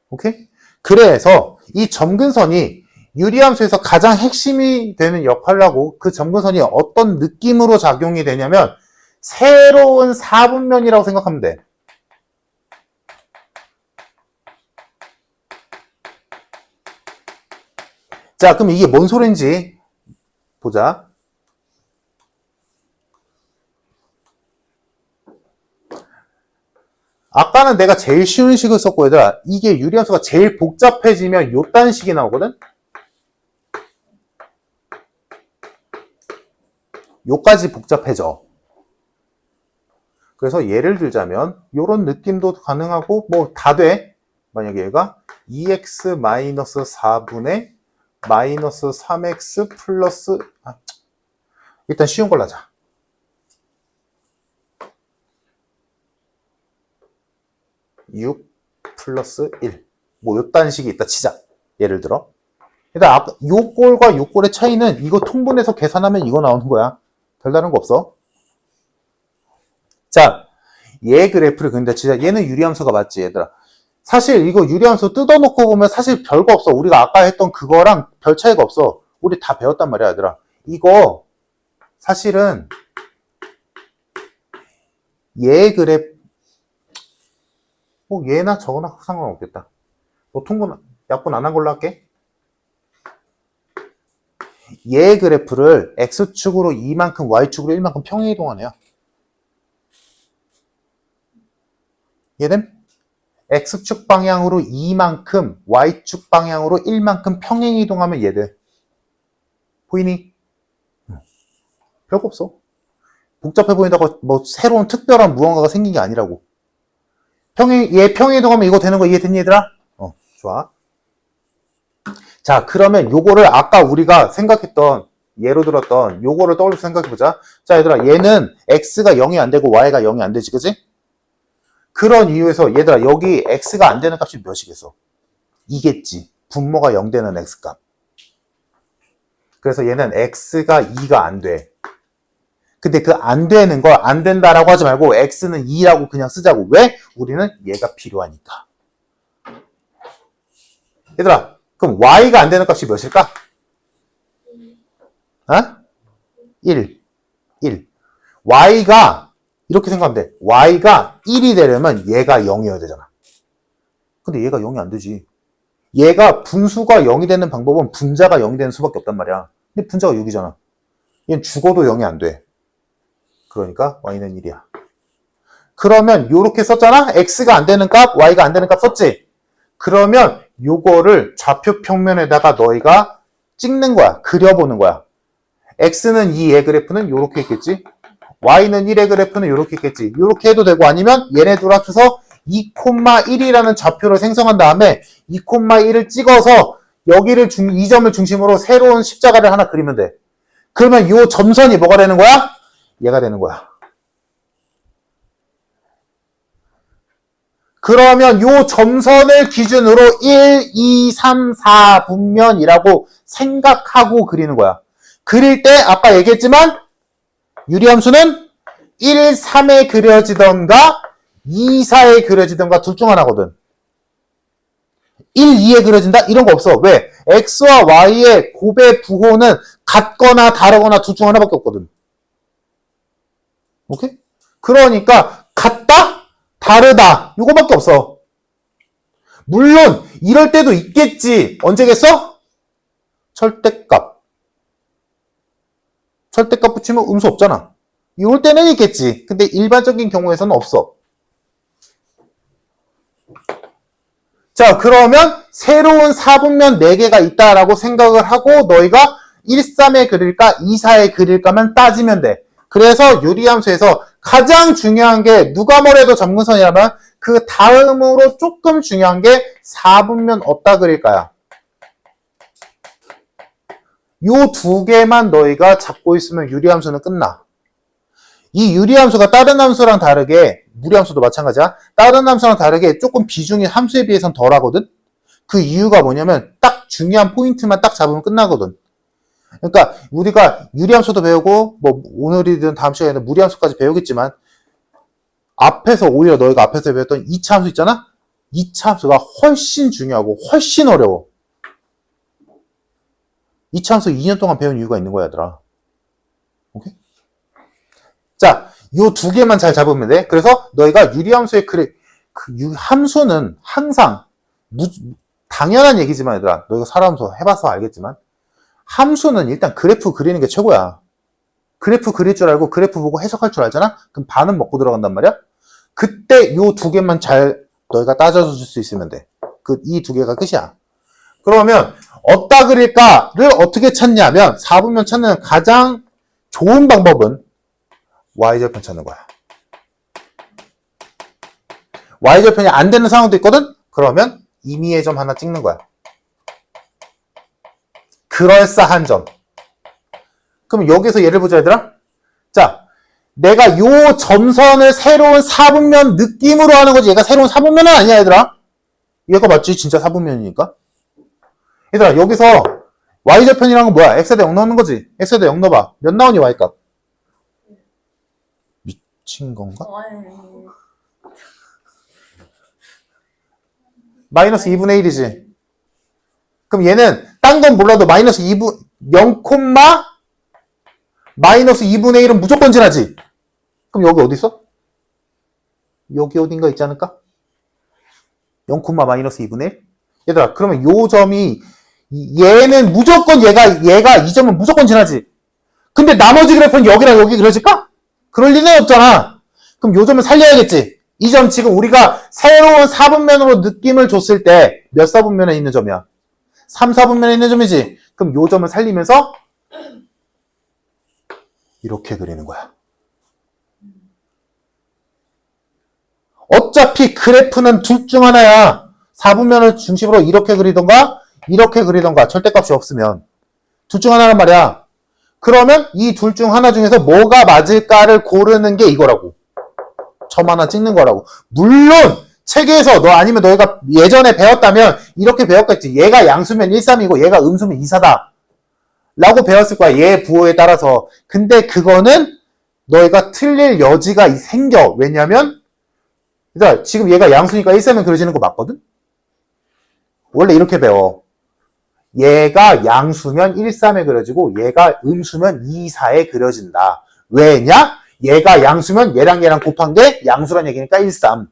S1: 오케이? 그래서 이 점근선이 유리함수에서 가장 핵심이 되는 역할을 하고 그 점근선이 어떤 느낌으로 작용이 되냐면 새로운 4분면이라고 생각하면 돼. 자, 그럼 이게 뭔 소린지 보자. 아까는 내가 제일 쉬운 식을 썼고 얘들아 이게 유리함수가 제일 복잡해지면 요딴 식이 나오거든? 요까지 복잡해져. 그래서 예를 들자면 요런 느낌도 가능하고 뭐 다 돼. 만약에 얘가 2x-4분의 마이너스 3x 플러스 일단 쉬운 걸로 하자. 6 플러스 1 뭐 요딴 식이 있다 치자. 예를 들어 일단 요 꼴과 요 꼴의 차이는 이거 통분해서 계산하면 이거 나오는 거야. 별다른 거 없어. 자, 얘 그래프를 그린다 치자. 얘는 유리함수가 맞지 얘들아. 사실 이거 유리함수 뜯어놓고 보면 사실 별거 없어. 우리가 아까 했던 그거랑 별 차이가 없어. 우리 다 배웠단 말이야 얘들아. 이거 사실은 얘 그래프 얘나 저거나 상관없겠다. 너 통분 약분 안 한 걸로 할게. 얘 그래프를 x축으로 2만큼 y축으로 1만큼 평행이동하네요. 이해됨? x축 방향으로 2만큼, y축 방향으로 1만큼 평행 이동하면 얘 돼. 보이니? 별거 없어. 복잡해 보인다고 뭐 새로운 특별한 무언가가 생긴 게 아니라고. 얘 평행 이동하면 이거 되는 거 이해됐니 얘들아? 좋아. 자, 그러면 요거를 아까 우리가 생각했던 예로 들었던 요거를 떠올려서 생각해보자. 자, 얘들아, 얘는 x가 0이 안 되고 y가 0이 안 되지, 그지? 그런 이유에서 얘들아, 여기 x가 안 되는 값이 몇이겠어? 2겠지. 분모가 0 되는 x값. 그래서 얘는 x가 2가 안 돼. 근데 그 안 되는 걸 안 된다라고 하지 말고 x는 2라고 그냥 쓰자고. 왜? 우리는 얘가 필요하니까. 얘들아, 그럼 y가 안 되는 값이 몇일까? 1. y가 이렇게 생각하면 돼. y가 1이 되려면 얘가 0이어야 되잖아. 근데 얘가 0이 안 되지. 얘가 분수가 0이 되는 방법은 분자가 0이 되는 수밖에 없단 말이야. 근데 분자가 6이잖아. 얘는 죽어도 0이 안 돼. 그러니까 y는 1이야. 그러면 요렇게 썼잖아? x가 안 되는 값, y가 안 되는 값 썼지? 그러면 요거를 좌표 평면에다가 너희가 찍는 거야. 그려보는 거야. x는 2의 그래프는 요렇게 있겠지? y는 1의 그래프는 요렇게 있겠지? 요렇게 해도 되고 아니면 얘네 둘 합쳐서 2,1이라는 좌표를 생성한 다음에 2,1을 찍어서 여기를 이 점을 중심으로 새로운 십자가를 하나 그리면 돼. 그러면 요 점선이 뭐가 되는 거야? 얘가 되는 거야. 그러면 요 점선을 기준으로 1, 2, 3, 4분면이라고 생각하고 그리는 거야. 그릴 때 아까 얘기했지만 유리함수는 1, 3에 그려지던가 2, 4에 그려지던가 둘 중 하나거든. 1, 2에 그려진다? 이런 거 없어. 왜? x와 y의 곱의 부호는 같거나 다르거나 둘 중 하나밖에 없거든. 오케이? 그러니까 같다? 다르다. 이거밖에 없어. 물론 이럴 때도 있겠지. 언제겠어? 절대값. 절대값 붙이면 음수 없잖아. 이럴 때는 있겠지. 근데 일반적인 경우에서는 없어. 자, 그러면 새로운 4분면 4개가 있다라고 생각을 하고 너희가 1, 3에 그릴까 2, 4에 그릴까만 따지면 돼. 그래서 유리함수에서 가장 중요한 게 누가 뭐래도 점근선이라면 그 다음으로 조금 중요한 게 4분면 어디다 그릴까요? 요 두 개만 너희가 잡고 있으면 유리함수는 끝나. 이 유리함수가 다른 함수랑 다르게, 무리함수도 마찬가지야. 다른 함수랑 다르게 조금 비중이 함수에 비해서는 덜하거든? 그 이유가 뭐냐면 딱 중요한 포인트만 딱 잡으면 끝나거든. 그러니까 우리가 유리함수도 배우고 뭐 오늘이든 다음 시간에는 무리함수까지 배우겠지만 앞에서 오히려 너희가 앞에서 배웠던 2차 함수 있잖아? 2차 함수가 훨씬 중요하고 훨씬 어려워. 2차 함수 2년 동안 배운 이유가 있는 거야, 얘들아. 오케이? 자, 요 두 개만 잘 잡으면 돼. 그래서 너희가 유리함수의 함수는 항상 당연한 얘기지만 얘들아, 너희가 사람수 해봐서 알겠지만 함수는 일단 그래프 그리는 게 최고야. 그래프 그릴 줄 알고 그래프 보고 해석할 줄 알잖아? 그럼 반은 먹고 들어간단 말이야? 그때 요 두 개만 잘 너희가 따져줄 수 있으면 돼. 이 두 개가 끝이야. 그러면 어디다 그릴까를 어떻게 찾냐면 4분면 찾는 가장 좋은 방법은 y절편 찾는 거야. y절편이 안 되는 상황도 있거든? 그러면 임의의 점 하나 찍는 거야. 그럴싸한 점. 그럼 여기서 예를 보자, 얘들아. 자, 내가 요 점선을 새로운 4분면 느낌으로 하는 거지. 얘가 새로운 4분면은 아니야, 얘들아. 얘가 맞지? 진짜 4분면이니까. 얘들아, 여기서 y절편이란 건 뭐야? x에다 0 넣는 거지. x에다 0 넣어봐. 몇 나오니, y값? 미친 건가? 마이너스 2분의 1이지. 그럼 얘는 딴 건 몰라도 마이너스 0, 마이너스 2분의 1은 무조건 지나지. 그럼 여기 어디 있어? 여기 어딘가 있지 않을까? 0, 마이너스 2분의 1? 얘들아, 그러면 요 점이 얘는 무조건 얘가 이 점은 무조건 지나지. 근데 나머지 그래프는 여기랑 여기 그려질까? 그럴 리는 없잖아. 그럼 요 점을 살려야겠지. 이 점 지금 우리가 새로운 4분면으로 느낌을 줬을 때 몇 4분면에 있는 점이야? 3, 4분면에 있는 점이지. 그럼 요 점을 살리면서 이렇게 그리는 거야. 어차피 그래프는 둘 중 하나야. 4분면을 중심으로 이렇게 그리던가 이렇게 그리던가 절대값이 없으면 둘 중 하나란 말이야. 그러면 이 둘 중 하나 중에서 뭐가 맞을까를 고르는 게 이거라고. 점 하나 찍는 거라고. 물론 책에서 너 아니면 너희가 예전에 배웠다면 이렇게 배웠겠지. 얘가 양수면 1, 3이고 얘가 음수면 2, 4다 라고 배웠을 거야. 얘 부호에 따라서. 근데 그거는 너희가 틀릴 여지가 생겨. 왜냐면 그러니까 지금 얘가 양수니까 1, 3면 그려지는 거 맞거든? 원래 이렇게 배워. 얘가 양수면 1, 3에 그려지고 얘가 음수면 2, 4에 그려진다. 왜냐? 얘가 양수면 얘랑 곱한 게 양수란 얘기니까 1, 3.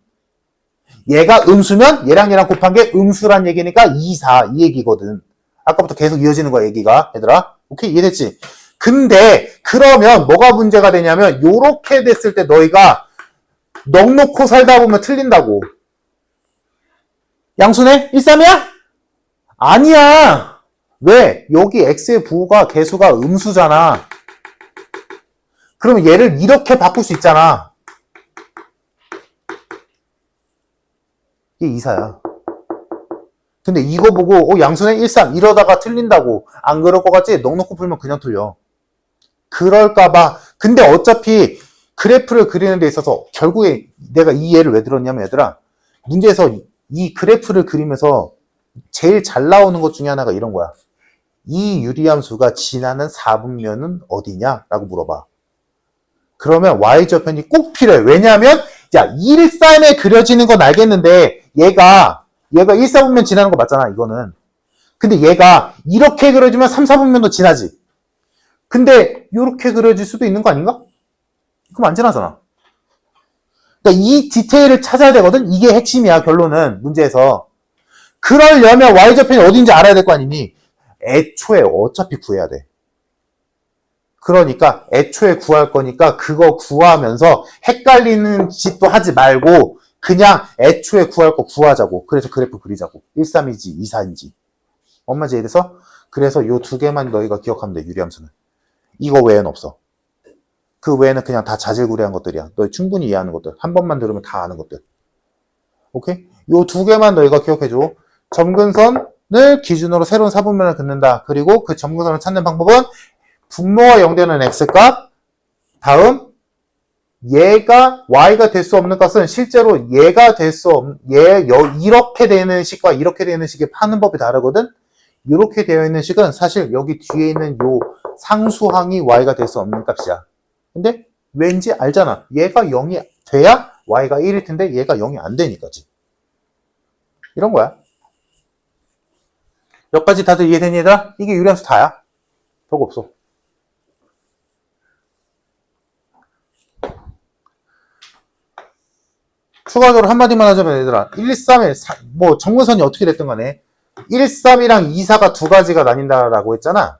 S1: 얘가 음수면 얘랑 곱한 게 음수란 얘기니까 2, 4. 이 얘기거든. 아까부터 계속 이어지는 거야, 얘기가. 얘들아. 오케이? 이해됐지? 근데 그러면 뭐가 문제가 되냐면 요렇게 됐을 때 너희가 넋 놓고 살다 보면 틀린다고. 양수네? 1, 3이야? 아니야. 왜? 여기 x의 부호가 개수가 음수잖아. 그러면 얘를 이렇게 바꿀 수 있잖아. 이게 2사야. 근데 이거 보고 양수네 1, 3 이러다가 틀린다고. 안 그럴 것 같지? 넋 놓고 풀면 그냥 틀려. 그럴까봐. 근데 어차피 그래프를 그리는 데 있어서 결국에 내가 이 예를 왜 들었냐면 얘들아, 문제에서 이 그래프를 그리면서 제일 잘 나오는 것 중에 하나가 이런 거야. 이 유리함수가 지나는 4분면은 어디냐? 라고 물어봐. 그러면 y좌편이 꼭 필요해. 왜냐하면 야 1, 3에 그려지는 건 알겠는데 얘가 1, 4분면 지나는 거 맞잖아. 이거는. 근데 얘가 이렇게 그려지면 3, 4분면도 지나지. 근데 이렇게 그려질 수도 있는 거 아닌가? 그럼 안 지나잖아. 그러니까 이 디테일을 찾아야 되거든. 이게 핵심이야. 결론은 문제에서. 그러려면 y좌편이 어딘지 알아야 될 거 아니니? 애초에 어차피 구해야 돼. 그러니까 애초에 구할 거니까 그거 구하면서 헷갈리는 짓도 하지 말고 그냥 애초에 구할 거 구하자고. 그래서 그래프 그리자고. 1, 3인지 2, 4인지. 엄마지 이래서? 그래서 요 두 개만 너희가 기억하면 돼. 유리함수는. 이거 외에는 없어. 그 외에는 그냥 다 자질구레한 것들이야. 너희 충분히 이해하는 것들. 한 번만 들으면 다 아는 것들. 오케이? 요 두 개만 너희가 기억해줘. 점근선을 기준으로 새로운 4분면을 긋는다. 그리고 그 점근선을 찾는 방법은 분모가 0되는 x값, 다음 얘가 y가 될 수 없는 값은 실제로 얘가 될 수 없는 이렇게 되는 식과 이렇게 되는 식의 파는 법이 다르거든. 이렇게 되어 있는 식은 사실 여기 뒤에 있는 요 상수항이 y가 될 수 없는 값이야. 근데 왠지 알잖아. 얘가 0이 돼야 y가 1일 텐데 얘가 0이 안 되니까지. 이런 거야. 여기까지 다들 이해되니 얘들아? 이게 유리함수 다야. 별거 없어. 추가적으로 한마디만 하자면 얘들아 1, 3에 뭐 정근선이 어떻게 됐든 간에 1, 3이랑 2, 4가 두 가지가 나뉜다라고 했잖아.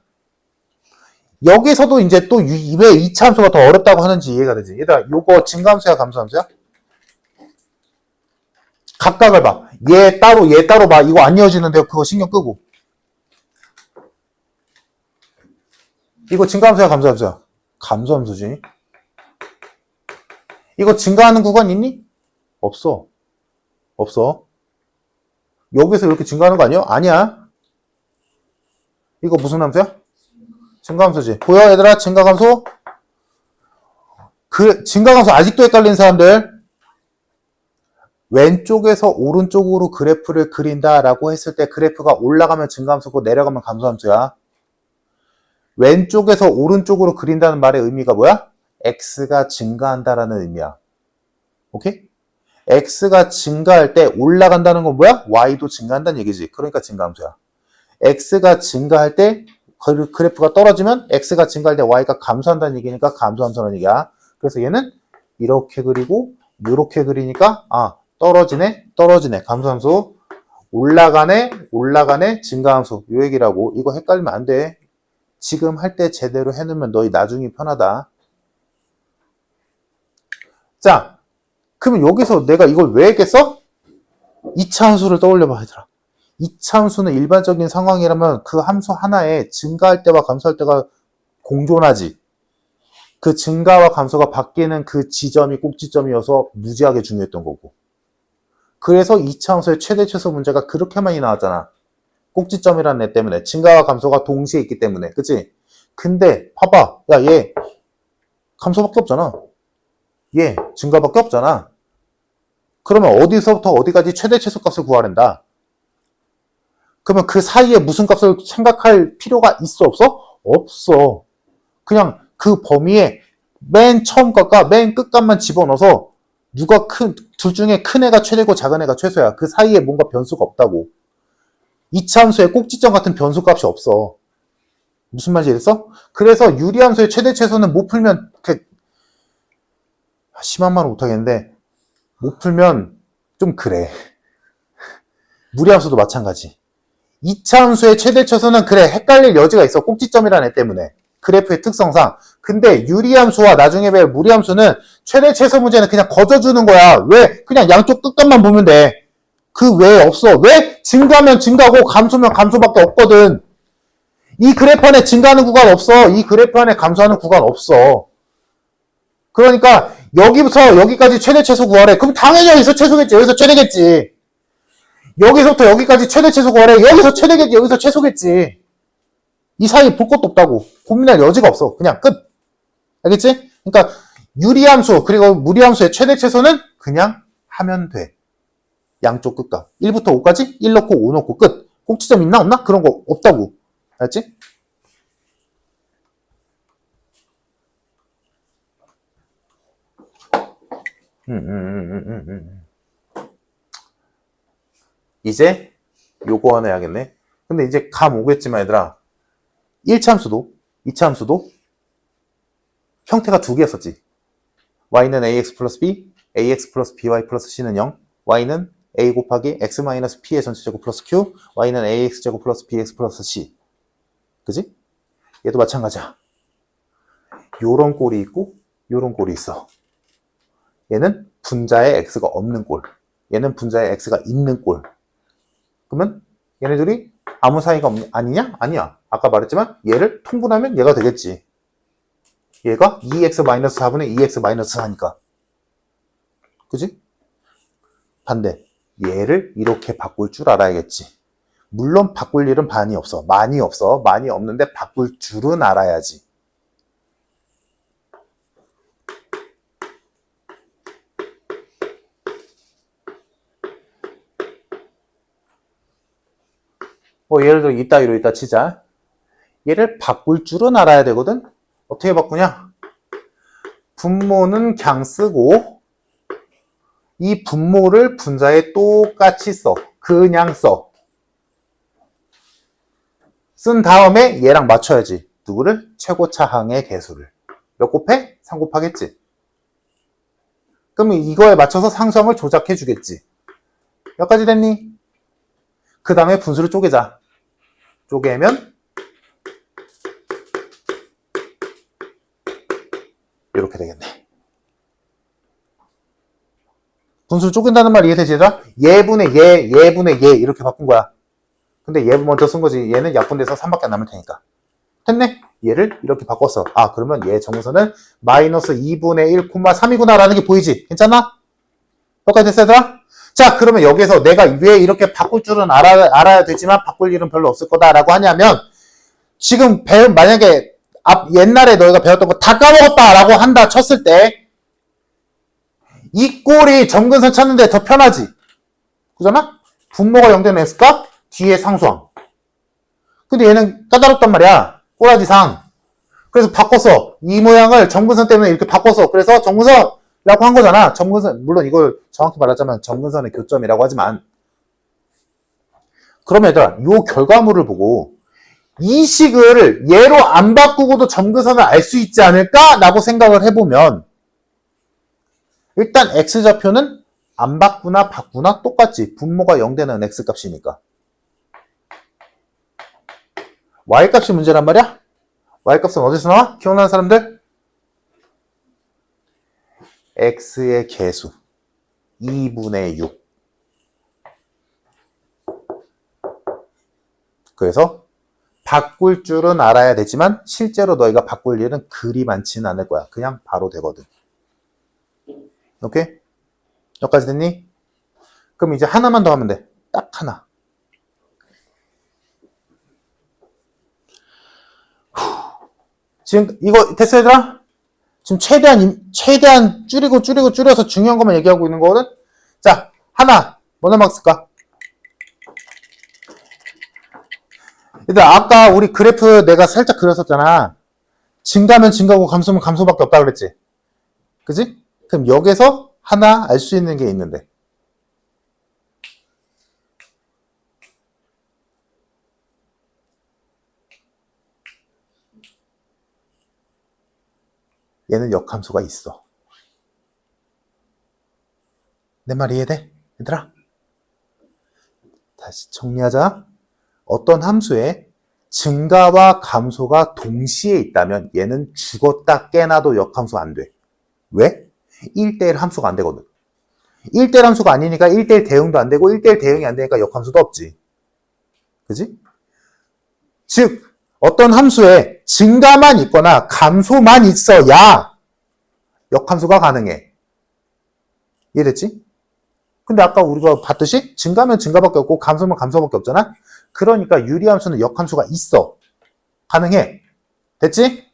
S1: 여기서도 이제 또 왜 2차 함수가 더 어렵다고 하는지 이해가 되지. 얘들아 요거 증가함수야 감수함수야? 각각을 봐. 얘 따로 봐. 이거 안 이어지는데 그거 신경 끄고. 이거 증가함수야 감수함수야? 감수함수지. 이거 증가하는 구간 있니? 없어. 여기서 이렇게 증가하는 거 아니야? 아니야. 이거 무슨 함수야? 증가함수지. 보여 얘들아? 증가함수? 증가함수 아직도 헷갈리는 사람들. 왼쪽에서 오른쪽으로 그래프를 그린다라고 했을 때 그래프가 올라가면 증가함수고 내려가면 감소함수야. 왼쪽에서 오른쪽으로 그린다는 말의 의미가 뭐야? x가 증가한다라는 의미야. 오케이? x가 증가할 때 올라간다는 건 뭐야? y도 증가한다는 얘기지. 그러니까 증가함수야. x가 증가할 때 그래프가 떨어지면 x가 증가할 때 y가 감소한다는 얘기니까 감소함수라는 얘기야. 그래서 얘는 이렇게 그리고 이렇게 그리니까 떨어지네 감소함수. 올라가네 증가함수. 요 얘기라고. 이거 헷갈리면 안 돼. 지금 할 때 제대로 해놓으면 너희 나중이 편하다. 자, 그러면 여기서 내가 이걸 왜 했겠어? 2차 함수를 떠올려봐, 얘들아. 2차 함수는 일반적인 상황이라면 그 함수 하나에 증가할 때와 감소할 때가 공존하지. 그 증가와 감소가 바뀌는 그 지점이 꼭지점이어서 무지하게 중요했던 거고. 그래서 2차 함수의 최대 최소 문제가 그렇게 많이 나왔잖아. 꼭지점이라는 애 때문에. 증가와 감소가 동시에 있기 때문에. 그치? 근데 봐봐. 야, 얘 감소밖에 없잖아. 얘 증가밖에 없잖아. 그러면 어디서부터 어디까지 최대 최소 값을 구하란다. 그러면 그 사이에 무슨 값을 생각할 필요가 있어 없어? 없어. 그냥 그 범위에 맨 처음 값과 맨 끝 값만 집어넣어서 누가 둘 중에 큰 애가 최대고 작은 애가 최소야. 그 사이에 뭔가 변수가 없다고. 2차 함수에 꼭지점 같은 변수 값이 없어. 무슨 말인지 알겠어? 그래서 유리함수의 최대 최소는 못 풀면 심한 말은 못하겠는데 못 풀면 좀 그래. 무리함수도 마찬가지. 2차 함수의 최대 최소는 그래 헷갈릴 여지가 있어. 꼭지점이라는 애 때문에. 그래프의 특성상. 근데 유리함수와 나중에 배울 무리함수는 최대 최소 문제는 그냥 거저주는 거야. 왜? 그냥 양쪽 끝값만 보면 돼. 그 외에 없어. 왜? 증가하면 증가고 감소면 감소밖에 없거든. 이 그래프 안에 증가하는 구간 없어. 이 그래프 안에 감소하는 구간 없어. 그러니까 여기부터 여기까지 최대 최소 구하래. 그럼 당연히 여기서 최소겠지. 여기서 최대겠지. 여기서부터 여기까지 최대 최소 구하래. 여기서 최대겠지. 여기서 최소겠지. 이 사이에 볼 것도 없다고. 고민할 여지가 없어. 그냥 끝. 알겠지? 그러니까 유리함수 그리고 무리함수의 최대 최소는 그냥 하면 돼. 양쪽 끝값. 1부터 5까지 1 넣고 5 넣고 끝. 꼭지점 있나 없나? 그런 거 없다고. 알았지? 이제 요거 하나 해야겠네. 근데 이제 감 오겠지만 얘들아 1차 함수도 2차 함수도 형태가 두 개였었지. y는 ax 플러스 b, ax 플러스 by 플러스 c는 0, y는 a 곱하기 x 마이너스 p의 전체제곱 플러스 q, y는 ax제곱 플러스 bx 플러스 c. 그지? 얘도 마찬가지야. 요런 꼴이 있고 요런 꼴이 있어. 얘는 분자에 x가 없는 꼴. 얘는 분자에 x가 있는 꼴. 그러면 얘네들이 아무 사이가 아니냐? 아니야. 아까 말했지만 얘를 통분하면 얘가 되겠지. 얘가 2x-4분의 2x-4니까. 그지? 반대. 얘를 이렇게 바꿀 줄 알아야겠지. 물론 바꿀 일은 많이 없어. 많이 없어. 많이 없는데 바꿀 줄은 알아야지. 예를 들어 이따위로 이따 치자. 얘를 바꿀 줄은 알아야 되거든. 어떻게 바꾸냐? 분모는 그냥 쓰고 이 분모를 분자에 똑같이 써. 그냥 써. 쓴 다음에 얘랑 맞춰야지. 누구를? 최고차항의 개수를. 몇 곱해? 3 곱하겠지. 그럼 이거에 맞춰서 상수항을 조작해 주겠지. 여기까지 됐니? 그 다음에 분수를 쪼개자. 쪼개면 이렇게 되겠네. 분수를 쪼갠다는 말 이해되지? 얘분의 얘, 얘분의 얘 이렇게 바꾼 거야. 근데 얘 먼저 쓴 거지. 얘는 약분돼서 3밖에 안 남을 테니까. 됐네? 얘를 이렇게 바꿨어. 아, 그러면 얘 정수는 마이너스 2분의 1, 3이구나 라는 게 보이지? 괜찮나? 여기까지 됐어, 얘들아? 자, 그러면 여기서 내가 왜 이렇게 바꿀 줄은 알아야 되지만 바꿀 일은 별로 없을 거다라고 하냐면 지금 만약에 옛날에 너희가 배웠던 거 다 까먹었다라고 한다 쳤을 때 이 꼴이 점근선 찾는데 더 편하지. 그잖아? 분모가 0되는 x값 뒤에 상수항. 근데 얘는 까다롭단 말이야. 꼬라지상. 그래서 바꿨어. 이 모양을 점근선 때문에 이렇게 바꿨어. 그래서 점근선이라고 한 거잖아. 점근선, 물론 이걸 정확히 말하자면 점근선의 교점이라고 하지만 그러면 얘들아, 이 결과물을 보고 이 식을 얘로 안 바꾸고도 점근선을 알 수 있지 않을까라고 생각을 해보면 일단 x좌표는 안 바꾸나 바꾸나 똑같지. 분모가 0되는 x값이니까. y값이 문제란 말이야? y값은 어디서 나와? 기억나는 사람들? x의 개수. 2분의 6. 그래서 바꿀 줄은 알아야 되지만 실제로 너희가 바꿀 일은 그리 많지는 않을 거야. 그냥 바로 되거든. 오케이? 여기까지 됐니? 그럼 이제 하나만 더 하면 돼. 딱 하나. 지금 이거 됐어 얘들아? 지금 최대한 줄여서 중요한 것만 얘기하고 있는 거거든? 자, 하나. 뭐나 막 쓸까? 얘들아, 아까 우리 그래프 내가 살짝 그렸었잖아. 증가면 증가고 감소면 감소밖에 없다 그랬지? 그지? 그럼 여기서 하나 알 수 있는 게 있는데. 얘는 역함수가 있어. 내 말 이해돼? 얘들아? 다시 정리하자. 어떤 함수에 증가와 감소가 동시에 있다면 얘는 죽었다 깨나도 역함수 안 돼. 왜? 1대1 함수가 안 되거든. 1대1 함수가 아니니까 1대1 대응도 안 되고 1대1 대응이 안 되니까 역함수도 없지. 그지? 즉 어떤 함수에 증가만 있거나 감소만 있어야 역함수가 가능해. 이해됐지? 근데 아까 우리가 봤듯이 증가면 증가밖에 없고 감소면 감소밖에 없잖아? 그러니까 유리함수는 역함수가 있어. 가능해. 됐지?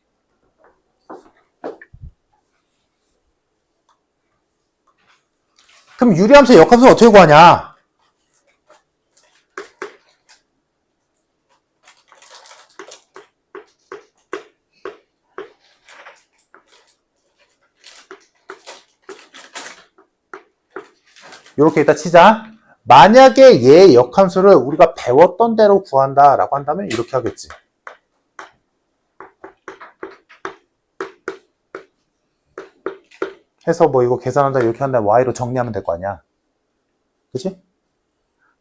S1: 그럼 유리함수의 역함수는 어떻게 구하냐? 이렇게 이따 치자. 만약에 얘의 역함수를 우리가 배웠던 대로 구한다라고 한다면 이렇게 하겠지. 해서 뭐 이거 계산한다 이렇게 한다 y로 정리하면 될 거 아니야. 그치?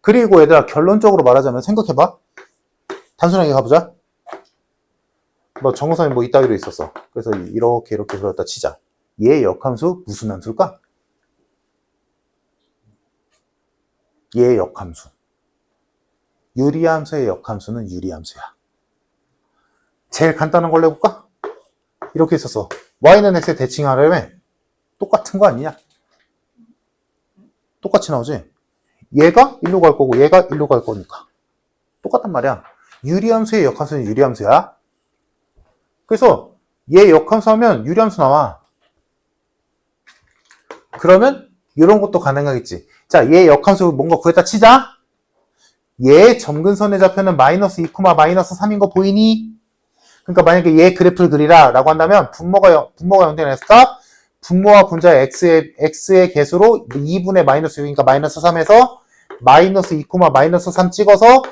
S1: 그리고 얘들아 결론적으로 말하자면 생각해봐. 단순하게 가보자. 뭐 정우선이 뭐 이따위로 있었어. 그래서 이렇게 그렸다 치자. 얘의 역함수 무슨 함수일까? 얘의 역함수. 유리함수의 역함수는 유리함수야. 제일 간단한 걸로 해볼까? 이렇게 있었어. y는 x에 대칭하려면 똑같은 거 아니냐? 똑같이 나오지? 얘가 1로 갈 거고 얘가 1로 갈 거니까 똑같단 말이야. 유리함수의 역함수는 유리함수야. 그래서 얘 역함수 하면 유리함수 나와. 그러면 이런 것도 가능하겠지. 자, 얘 역함수 뭔가 구했다 치자. 얘 점근선의 좌표는 마이너스 2, 마이너스 3인 거 보이니? 그러니까 만약에 얘 그래프를 그리라 라고 한다면 분모가 0되는 했을까? 분모와 분자의 x의 개수로 2분의 마이너스 6이니까 마이너스 3에서 마이너스 2, 마이너스 3 찍어서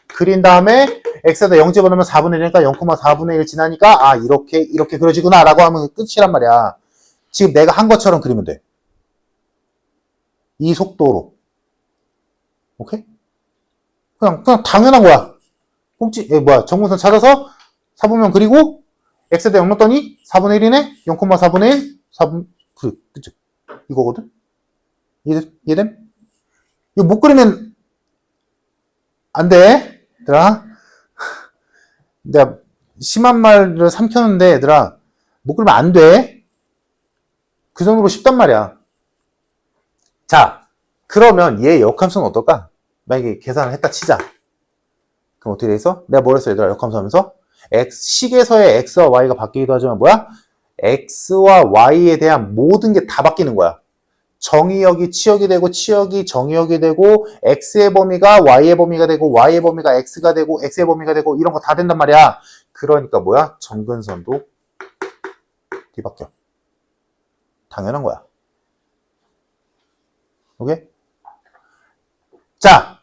S1: 그린 다음에 x에다 0 집어넣으면 4분의 1이니까 0,4분의 1 지나니까 아 이렇게 그려지구나 라고 하면 끝이란 말이야. 지금 내가 한 것처럼 그리면 돼. 이 속도로. 오케이? 그냥 당연한 거야. 정근선 찾아서 4분면 그리고 x에다 0 넣었더니 4분의 1이네? 0,4분의 1? 4분, 그쵸? 이거거든? 이해됨? 이거 못 그리면 안 돼. 얘들아. 내가 심한 말을 삼켰는데, 얘들아. 못 그리면 안 돼. 그 정도로 쉽단 말이야. 자, 그러면 얘 역함수는 어떨까? 만약에 계산을 했다 치자. 그럼 어떻게 돼 있어? 내가 뭘 했어, 얘들아? 역함수 하면서? 식에서의 x와 y가 바뀌기도 하지만 뭐야? x와 y에 대한 모든 게 다 바뀌는 거야. 정의역이 치역이 되고 치역이 정의역이 되고 x의 범위가 y의 범위가 되고 y의 범위가 x가 되고 x의 범위가 되고 이런 거 다 된단 말이야. 그러니까 뭐야? 점근선도 뒤바뀌어. 당연한 거야. 오케이? 자,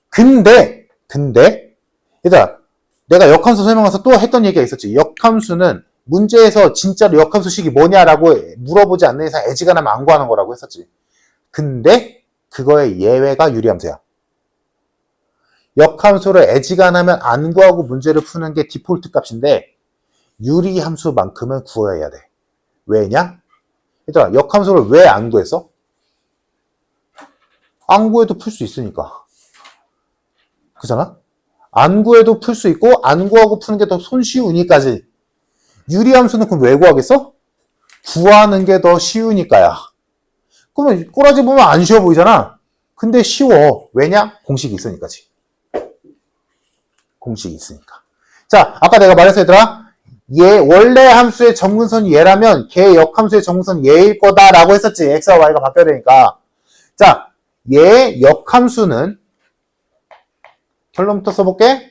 S1: 근데 얘들아 내가 역함수 설명해서 또 했던 얘기가 있었지. 역함수는 문제에서 진짜로 역함수식이 뭐냐라고 물어보지 않는 이상 애지간하면 안 구하는 거라고 했었지. 근데 그거의 예외가 유리함수야. 역함수를 애지간하면 안 구하고 문제를 푸는 게 디폴트 값인데 유리함수만큼은 구해야 돼. 왜냐? 얘들아 역함수를 왜 안 구했어? 안 구해도 풀 수 있으니까. 그잖아? 안 구해도 풀 수 있고 안 구하고 푸는 게 더 손쉬우니까지. 유리함수는 그럼 왜 구하겠어? 구하는 게 더 쉬우니까야. 그러면 꼬라지 보면 안 쉬워 보이잖아. 근데 쉬워. 왜냐? 공식이 있으니까지. 공식이 있으니까. 자, 아까 내가 말했어 얘들아. 얘 원래 함수의 정근선이 얘라면 걔 역함수의 정근선이 얘일 거다라고 했었지. x와 y가 바뀌어야 되니까. 자, 얘 역함수는 결론부터 써볼게.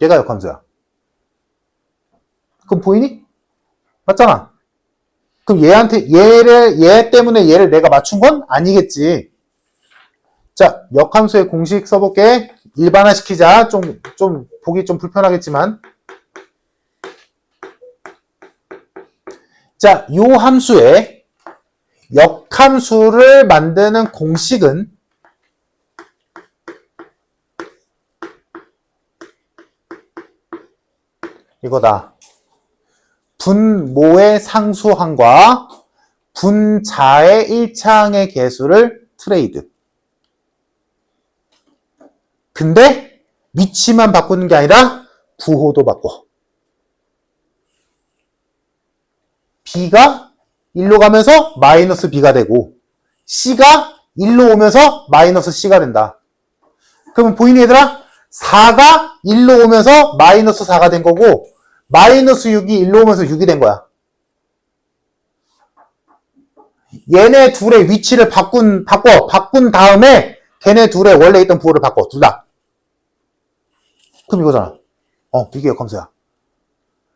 S1: 얘가 역함수야. 그럼 보이니? 맞잖아. 그럼 얘 때문에 얘를 내가 맞춘 건 아니겠지. 자, 역함수의 공식 써볼게. 일반화시키자. 좀 보기 좀 불편하겠지만. 자, 요 함수의 역함수를 만드는 공식은 이거다. 분모의 상수항과 분자의 1차항의 개수를 트레이드. 근데 위치만 바꾸는 게 아니라 부호도 바꿔. b가 1로 가면서 마이너스 b가 되고 c가 1로 오면서 마이너스 c가 된다. 그러면 보이니 얘들아? 4가 1로 오면서 마이너스 4가 된 거고 마이너스 6이 1로 오면서 6이 된 거야. 얘네 둘의 위치를 바꾼 다음에 걔네 둘의 원래 있던 부호를 바꿔. 둘 다. 그럼 이거잖아. 이게 역함수야.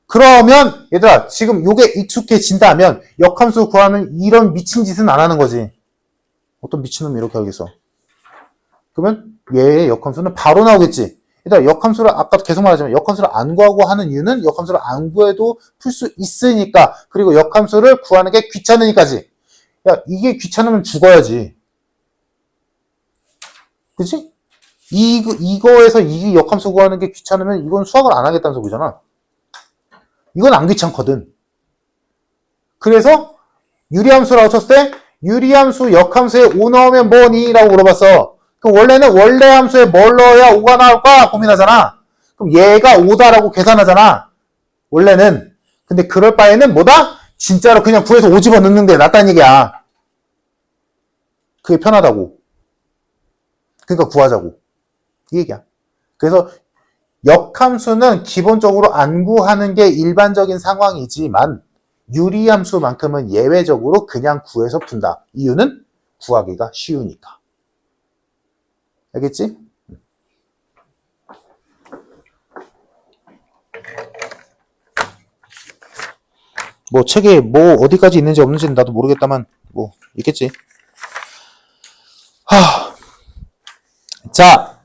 S1: 그러면 얘들아 지금 요게 익숙해진다면 역함수 구하는 이런 미친 짓은 안 하는 거지. 어떤 미친놈이 이렇게 하겠어. 그러면 얘의 역함수는 바로 나오겠지. 얘들아 역함수를 아까 계속 말하지만 역함수를 안 구하고 하는 이유는 역함수를 안 구해도 풀 수 있으니까. 그리고 역함수를 구하는 게 귀찮으니까지. 야 이게 귀찮으면 죽어야지. 그치? 이거에서 이 역함수 구하는 게 귀찮으면 이건 수학을 안 하겠다는 소리잖아. 이건 안 귀찮거든. 그래서 유리함수라고 쳤을 때 유리함수 역함수에 5 넣으면 뭐니? 라고 물어봤어. 그럼 원래는 원래 함수에 뭘 넣어야 5가 나올까? 고민하잖아. 그럼 얘가 5다라고 계산하잖아. 원래는. 근데 그럴 바에는 뭐다? 진짜로 그냥 구해서 5 집어넣는 게 낫다는 얘기야. 그게 편하다고. 그러니까 구하자고. 이 얘기야. 그래서 역함수는 기본적으로 안 구하는 게 일반적인 상황이지만 유리함수만큼은 예외적으로 그냥 구해서 푼다. 이유는 구하기가 쉬우니까. 알겠지? 뭐 책에 뭐 어디까지 있는지 없는지는 나도 모르겠다만 뭐 있겠지. 자,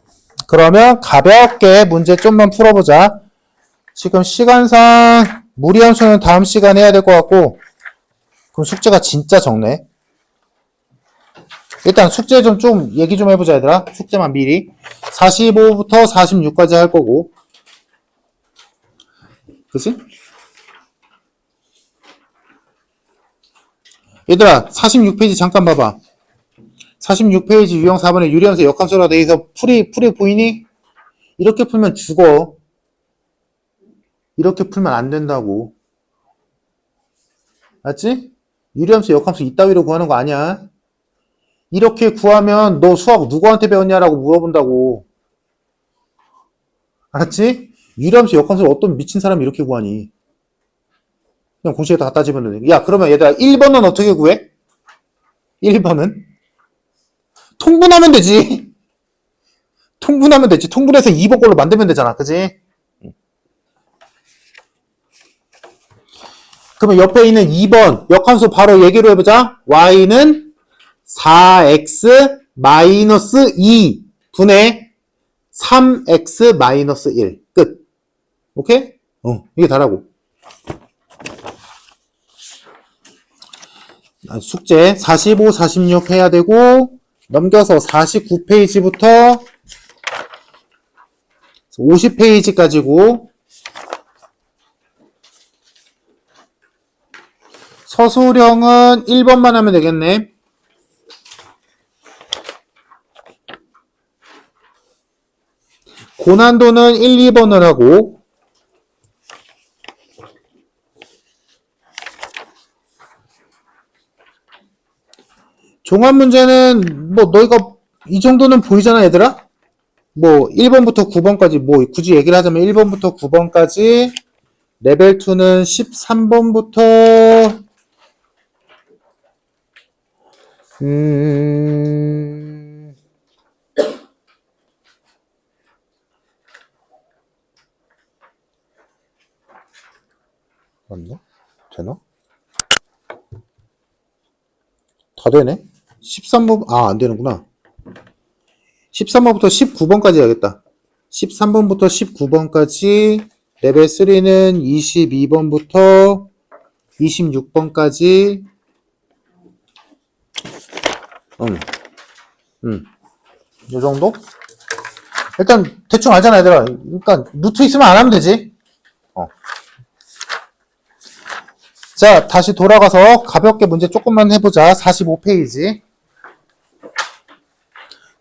S1: 그러면 가볍게 문제 좀만 풀어보자. 지금 시간상 무리함수는 다음 시간에 해야 될 것 같고 그럼 숙제가 진짜 적네. 일단 숙제 좀 얘기 좀 해보자 얘들아. 숙제만 미리 45부터 46까지 할 거고 그치? 얘들아 46페이지 잠깐 봐봐. 46페이지 유형 4번에 유리함수 역함수라 돼있어. 풀이 보이니? 이렇게 풀면 죽어. 이렇게 풀면 안 된다고. 맞지? 유리함수 역함수 이따위로 구하는 거 아니야. 이렇게 구하면 너 수학 누구한테 배웠냐라고 물어본다고. 알았지? 유리함수 역함수를 어떤 미친 사람이 이렇게 구하니. 그냥 공식에다 갖다 집어넣는. 야 그러면 얘들아 1번은 어떻게 구해? 1번은? 통분하면 되지. 통분하면 되지. 통분해서 2번 걸로 만들면 되잖아. 그지? 그러면 옆에 있는 2번 역함수 바로 얘기로 해보자. y는 4x 마이너스 2 분의 3x 마이너스 1. 끝. 오케이? 이게 다라고. 숙제 45, 46 해야 되고 넘겨서 49페이지부터 50페이지까지고 서술형은 1번만 하면 되겠네. 고난도는 1, 2번을 하고 종합문제는 뭐 너희가 이 정도는 보이잖아 얘들아? 뭐 1번부터 9번까지 뭐 굳이 얘기를 하자면 1번부터 9번까지 레벨 2는 13번부터 맞나? 되나? 다 되네? 13번, 안 되는구나. 13번부터 19번까지 해야겠다. 13번부터 19번까지, 레벨 3는 22번부터 26번까지, 이 정도? 일단, 대충 알잖아, 얘들아. 그러니까, 루트 있으면 안 하면 되지. 자, 다시 돌아가서 가볍게 문제 조금만 해보자. 45페이지.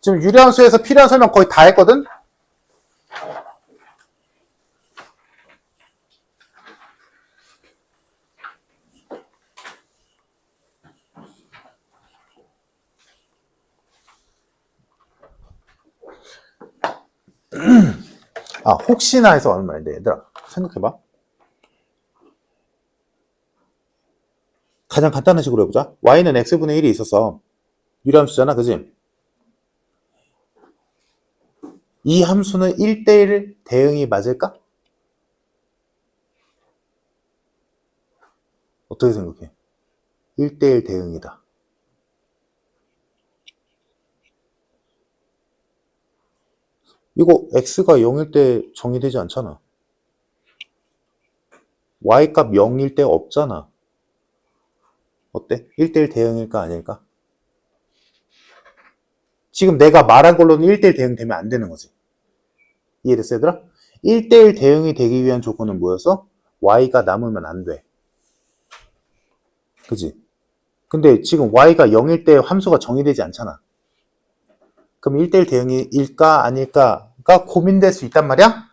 S1: 지금 유리함수에서 필요한 설명 거의 다 했거든? 혹시나 해서 하는 말인데, 얘들아. 생각해봐. 가장 간단한 식으로 해보자. y는 x분의 1이 있었어. 유리함수잖아, 그지? 이 함수는 1대1 대응이 맞을까? 어떻게 생각해? 1대1 대응이다. 이거 x가 0일 때 정의되지 않잖아. y 값 0일 때 없잖아. 어때? 1대1 대응일까 아닐까? 지금 내가 말한 걸로는 1대1 대응 되면 안 되는 거지. 이해됐어, 얘들아? 1대1 대응이 되기 위한 조건은 뭐였어? y가 남으면 안 돼. 그지? 근데 지금 y가 0일 때 함수가 정의되지 않잖아. 그럼 1대1 대응일까 아닐까가 고민될 수 있단 말이야?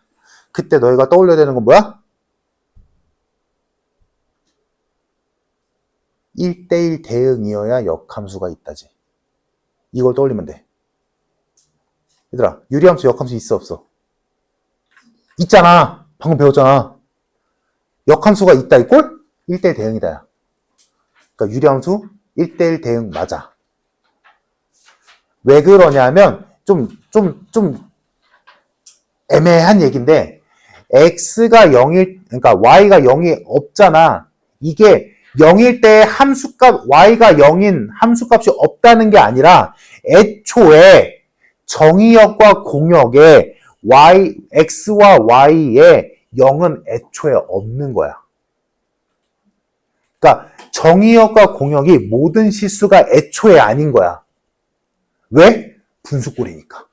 S1: 그때 너희가 떠올려야 되는 건 뭐야? 1대1 대응이어야 역함수가 있다지. 이걸 떠올리면 돼. 얘들아, 유리함수 역함수 있어 없어? 있잖아. 방금 배웠잖아. 역함수가 있다 이꼴 1대1 대응이다. 그러니까 유리함수 1대1 대응 맞아. 왜 그러냐면 좀 애매한 얘기인데 x가 0일 그러니까 y가 0이 없잖아. 이게 0일 때 함수값 y가 0인 함수값이 없다는 게 아니라 애초에 정의역과 공역에 x와 y에 0은 애초에 없는 거야. 그러니까 정의역과 공역이 모든 실수가 애초에 아닌 거야. 왜? 분수꼴이니까.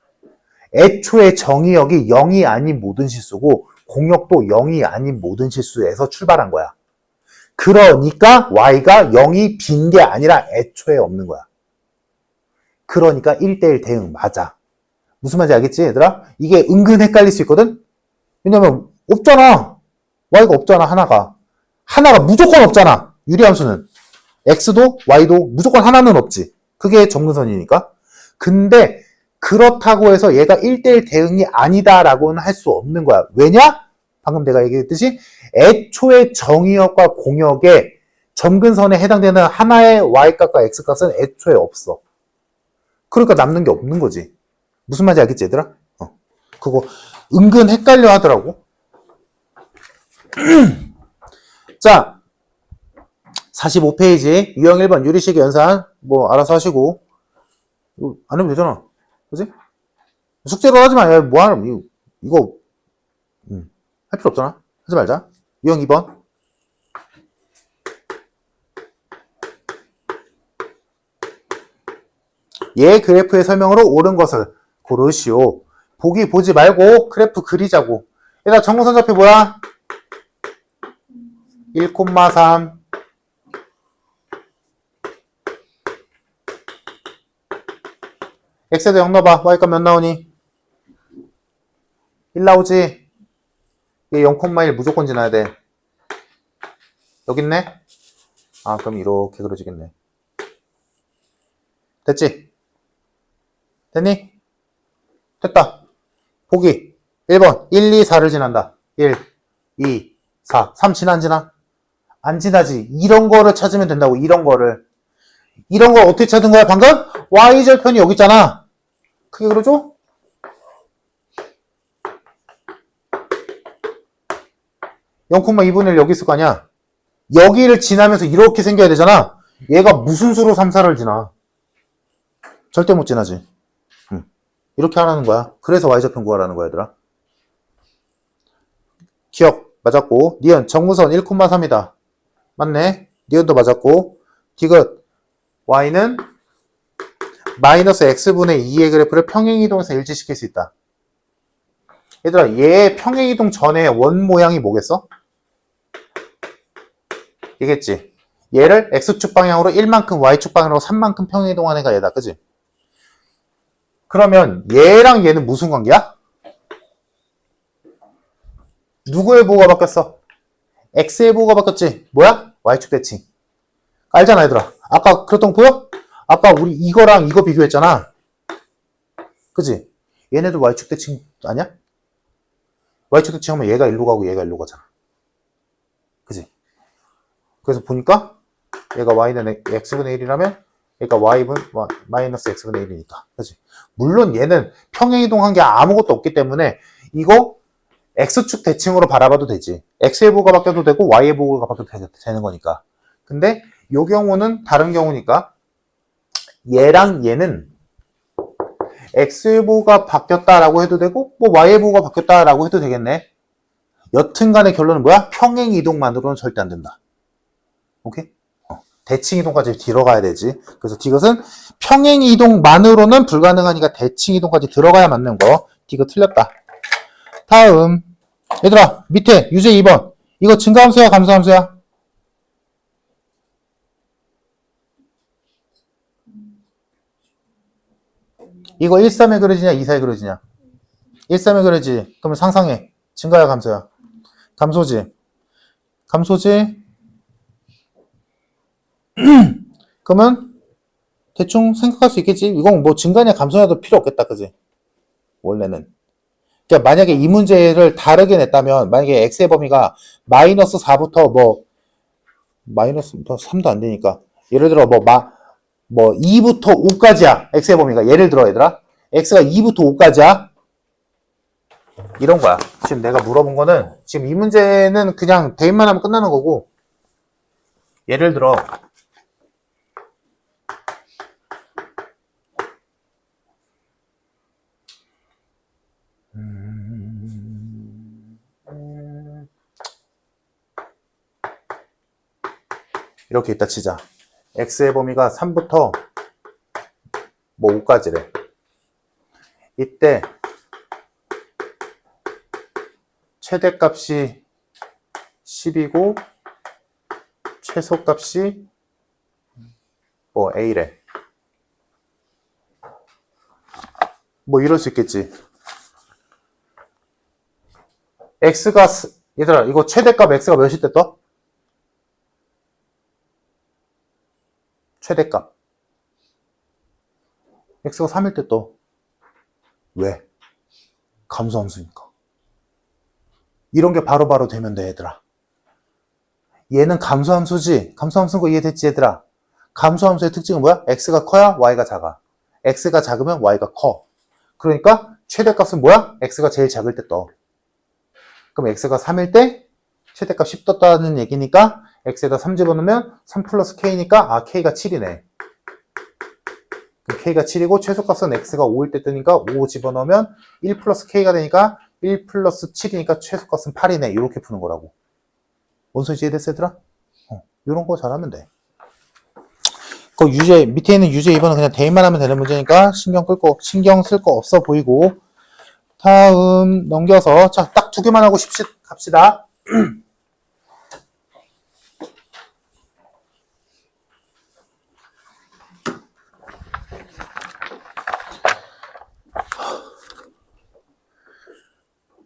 S1: 애초에 정의역이 0이 아닌 모든 실수고 공역도 0이 아닌 모든 실수에서 출발한 거야. 그러니까 y가 0이 빈 게 아니라 애초에 없는 거야. 그러니까 1대1 대응 맞아. 무슨 말인지 알겠지, 얘들아? 이게 은근 헷갈릴 수 있거든? 왜냐면 없잖아. y가 없잖아, 하나가. 하나가 무조건 없잖아. 유리함수는. x도 y도 무조건 하나는 없지. 그게 정근선이니까. 근데 그렇다고 해서 얘가 1대1 대응이 아니다라고는 할 수 없는 거야. 왜냐? 방금 내가 얘기했듯이 애초에 정의역과 공역에 점근선에 해당되는 하나의 y값과 x값은 애초에 없어. 그러니까 남는 게 없는 거지. 무슨 말인지 알겠지, 얘들아? 그거 은근 헷갈려 하더라고. 자, 45페이지 유형 1번 유리식 연산 뭐 알아서 하시고 이거 안 해도 되잖아. 그지? 숙제로 하지 마. 뭐 하는 이거 할 필요 없잖아. 하지 말자. 유형 2번. 얘 그래프의 설명으로 옳은 것을 고르시오. 보기 보지 말고 그래프 그리자고. 얘들아 정근선 좌표 뭐야? 1,3 x에도 0 넣어봐. y값 몇 나오니? 1 나오지? 얘 0,1 무조건 지나야 돼. 여기 있네? 아, 그럼 이렇게 그려지겠네. 됐지? 됐니? 됐다. 보기. 1번. 1, 2, 4를 지난다. 1, 2, 4. 3 지나, 안 지나? 안 지나지. 이런 거를 찾으면 된다고, 이런 거를. 이런 걸 어떻게 찾은 거야, 방금? y절편이 여기 있잖아. 크게 그려줘? (0,2분의 1) 여기 있을 거 아니야? 여기를 지나면서 이렇게 생겨야 되잖아. 얘가 무슨 수로 3, 4를 지나? 절대 못 지나지. 이렇게 하라는 거야. 그래서 y절편 구하라는 거야, 얘들아. 기억 맞았고, 니은 정무선 1,3이다. 맞네. 니은도 맞았고, 디귿 y는 마이너스 x분의 2의 그래프를 평행이동해서 일치시킬 수 있다. 얘들아, 얘 평행이동 전에 원 모양이 뭐겠어? 이겠지. 얘를 x축 방향으로 1만큼, y축 방향으로 3만큼 평행이동한 애가 얘다. 그지? 그러면 얘랑 얘는 무슨 관계야? 누구의 부호가 바뀌었어? x의 부호가 바뀌었지. 뭐야? y축 대칭. 알잖아, 얘들아. 아까 그랬던 거 보여? 아까 우리 이거랑 이거 비교했잖아. 그지? 얘네도 y축 대칭 아니야? y축 대칭하면 얘가 일로 가고 얘가 일로 가잖아. 그지? 그래서 보니까 얘가 y는 x분의 1이라면 얘가 y분 마이너스 x분의 1이니까. 그지? 물론 얘는 평행이동한 게 아무것도 없기 때문에 이거 x축 대칭으로 바라봐도 되지. x의 부호가 바뀌어도 되고 y의 부호가 바뀌어도 되는 거니까. 근데 이 경우는 다른 경우니까 얘랑 얘는 x의 부호가 바뀌었다라고 해도 되고 뭐 y의 부호가 바뀌었다라고 해도 되겠네. 여튼간의 결론은 뭐야? 평행이동만으로는 절대 안 된다. 오케이? 대칭이동까지 들어가야 되지. 그래서 디귿은 평행이동만으로는 불가능하니까 대칭이동까지 들어가야 맞는 거. 디귿 틀렸다. 다음 얘들아 밑에 유제 2번 이거 증가함수야 감소함수야? 이거 1, 3에 그려지냐 2, 4에 그려지냐? 1, 3에 그려지. 그러면 상상해. 증가야 감소야? 감소지. 감소지. 그러면 대충 생각할 수 있겠지. 이건 뭐 증가냐 감소냐도 필요 없겠다. 그지? 원래는. 그러니까 만약에 이 문제를 다르게 냈다면 만약에 x의 범위가 마이너스 4부터 뭐 마이너스 3도 안 되니까 예를 들어 뭐 2부터 5까지야. x의 범위가 예를 들어 얘들아 x가 2부터 5까지야. 이런 거야. 지금 내가 물어본 거는 지금 이 문제는 그냥 대입만 하면 끝나는 거고 예를 들어 이렇게 있다 치자. x의 범위가 3부터 뭐 5까지래. 이때 최대값이 10이고 최소값이 뭐 a래. 뭐 이럴 수 있겠지. x가 얘들아 이거 최대값 x가 몇일 때 떠? 최대값 x가 3일 때 떠. 왜? 감소함수니까. 이런 게 바로바로 되면 돼 얘들아. 얘는 감소함수지. 감소함수인 거 이해됐지 얘들아. 감소함수의 특징은 뭐야? x가 커야 y가 작아. x가 작으면 y가 커. 그러니까 최대값은 뭐야? x가 제일 작을 때 떠. 그럼 x가 3일 때 최대값 10 떴다는 얘기니까 x에다 3 집어넣으면 3 플러스 k니까 아 k가 7이네. k가 7이고 최소값은 x가 5일 때 뜨니까 5 집어넣으면 1 플러스 k가 되니까 1 플러스 7이니까 최소값은 8이네. 이렇게 푸는 거라고. 뭔 소리지 이해됐어 얘들아? 이런 거 잘하면 돼. 그 유제 밑에 있는 유제 2번은 그냥 대입만 하면 되는 문제니까 신경 쓸 거 없어 보이고 다음 넘겨서 자 딱 2개만 하고 갑시다.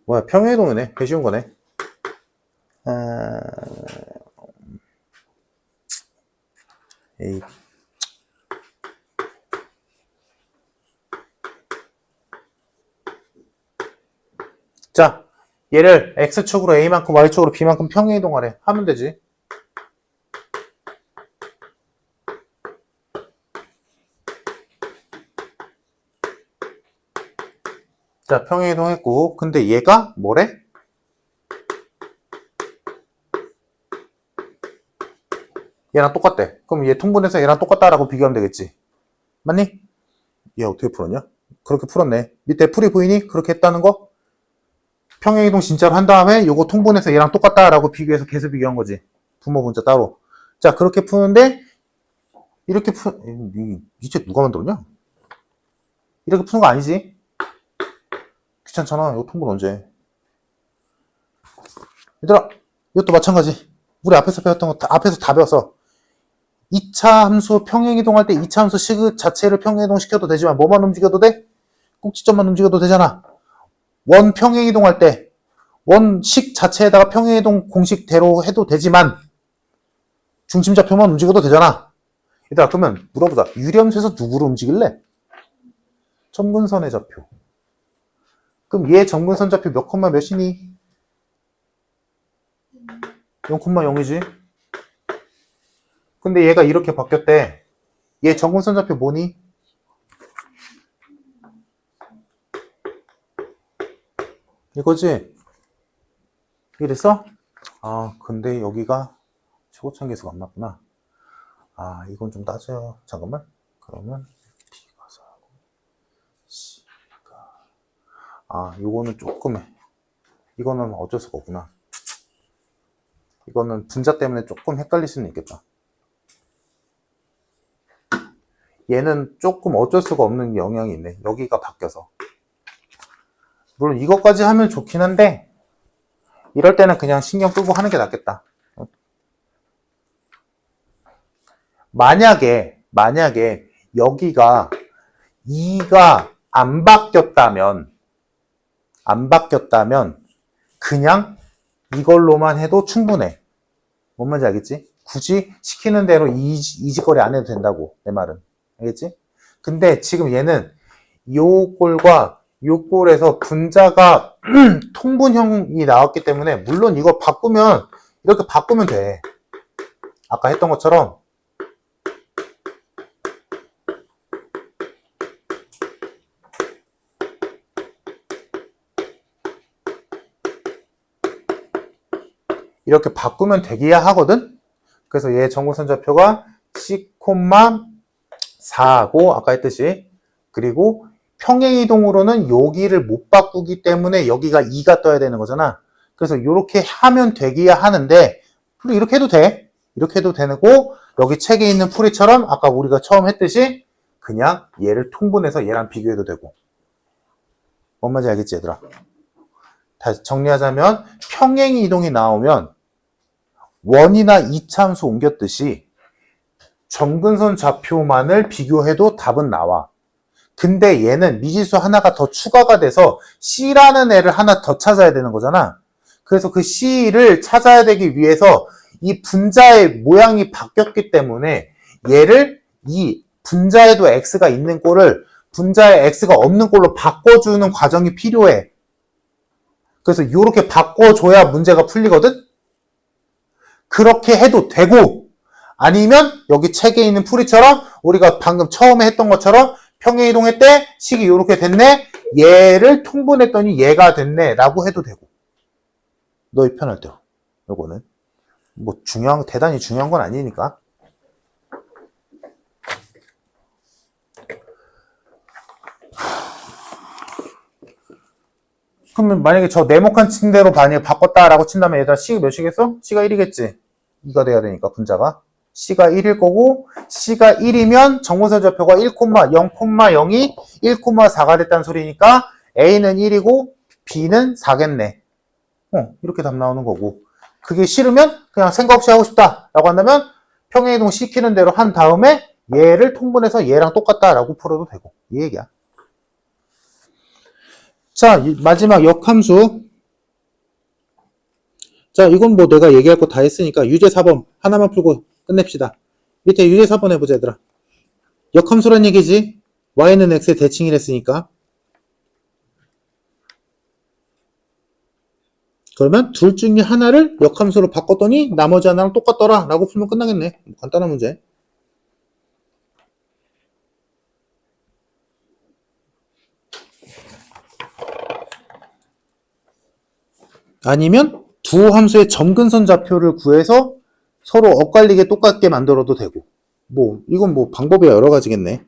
S1: 뭐야, 평행이동이네. 개 쉬운 거네. 아... 에이. 자, 얘를 X축으로 A만큼 Y축으로 B만큼 평행이동하래. 하면 되지. 자, 평행이동했고, 근데 얘가 뭐래? 얘랑 똑같대. 그럼 얘 통분해서 얘랑 똑같다라고 비교하면 되겠지. 맞니? 얘 어떻게 풀었냐? 그렇게 풀었네. 밑에 풀이 보이니? 그렇게 했다는 거? 평행이동 진짜로 한 다음에 요거 통분해서 얘랑 똑같다라고 비교해서 계속 비교한 거지. 분모 분자 따로. 자, 그렇게 푸는데 이렇게 이 책 누가 만들었냐? 이렇게 푸는 거 아니지? 귀찮잖아. 이거 통분 언제? 얘들아, 이것도 마찬가지. 우리 앞에서 배웠던 거 앞에서 다 배웠어. 2차 함수 평행이동할 때 2차 함수 식 자체를 평행이동 시켜도 되지만 뭐만 움직여도 돼? 꼭지점만 움직여도 되잖아. 원 평행이동할 때 원식 자체에다가 평행이동 공식대로 해도 되지만 중심좌표만 움직여도 되잖아. 얘들아, 그러면 물어보자. 유리함수에서 누구를 움직일래? 점근선의 좌표. 그럼 얘 점근선 좌표 몇 콤마 몇이니? 0,0이지. 근데 얘가 이렇게 바뀌었대. 얘 점근선 좌표 뭐니? 이거지? 이랬어? 아, 근데 여기가 최고차계수가 안 맞구나. 아, 이건 좀 따져요. 잠깐만. 그러면 B가 4고 C가... 아, 요거는 조금 해. 이거는 어쩔 수가 없구나. 이거는 분자 때문에 조금 헷갈릴 수는 있겠다. 얘는 조금 어쩔 수가 없는 영향이 있네. 여기가 바뀌어서. 물론 이것까지 하면 좋긴 한데 이럴 때는 그냥 신경 끄고 하는 게 낫겠다. 만약에 여기가 2가 안 바뀌었다면 그냥 이걸로만 해도 충분해. 뭔 말인지 알겠지? 굳이 시키는 대로 이짓거리 안 해도 된다고, 내 말은. 알겠지? 근데 지금 얘는 요 꼴과 요 꼴에서 분자가 통분형이 나왔기 때문에 물론 이거 바꾸면 이렇게 바꾸면 돼. 아까 했던 것처럼 이렇게 바꾸면 되기야 하거든? 그래서 얘 점근선 좌표가 C, 4하고 아까 했듯이 그리고 평행이동으로는 여기를 못 바꾸기 때문에 여기가 2가 떠야 되는 거잖아. 그래서 이렇게 하면 되기야 하는데 이렇게 해도 돼. 이렇게 해도 되고 여기 책에 있는 풀이처럼 아까 우리가 처음 했듯이 그냥 얘를 통분해서 얘랑 비교해도 되고. 뭔 말인지 알겠지, 얘들아? 다시 정리하자면 평행이동이 나오면 원이나 이차함수 옮겼듯이 점근선 좌표만을 비교해도 답은 나와. 근데 얘는 미지수 하나가 더 추가가 돼서 C라는 애를 하나 더 찾아야 되는 거잖아. 그래서 그 C를 찾아야 되기 위해서 이 분자의 모양이 바뀌었기 때문에 얘를 이 분자에도 X가 있는 꼴을 분자에 X가 없는 꼴로 바꿔주는 과정이 필요해. 그래서 이렇게 바꿔줘야 문제가 풀리거든? 그렇게 해도 되고 아니면 여기 책에 있는 풀이처럼 우리가 방금 처음에 했던 것처럼 평행이동할 때 식이 이렇게 됐네. 얘를 통분했더니 얘가 됐네 라고 해도 되고 너희 편할 대로. 요거는 뭐 대단히 중요한 건 아니니까. 그러면 만약에 저 네모칸 친 대로 만약에 바꿨다라고 친다면 얘들아 C가 몇이겠어? C가 1이겠지. 2가 돼야 되니까 분자가. C가 1일 거고 C가 1이면 점근선 좌표가 1,0,0이 1,4가 됐다는 소리니까 A는 1이고 B는 4겠네. 이렇게 답 나오는 거고. 그게 싫으면 그냥 생각 없이 하고 싶다 라고 한다면 평행이동 시키는 대로 한 다음에 얘를 통분해서 얘랑 똑같다라고 풀어도 되고 이 얘기야. 자, 마지막 역함수. 자, 이건 뭐 내가 얘기할 거 다 했으니까 유제 4번 하나만 풀고 끝냅시다. 밑에 유제 4번 해보자, 얘들아. 역함수란 얘기지. y는 x의 대칭이랬으니까. 그러면 둘 중에 하나를 역함수로 바꿨더니 나머지 하나랑 똑같더라 라고 풀면 끝나겠네. 간단한 문제. 아니면 두 함수의 점근선 좌표를 구해서 서로 엇갈리게 똑같게 만들어도 되고. 뭐 이건 뭐 방법이 여러 가지겠네.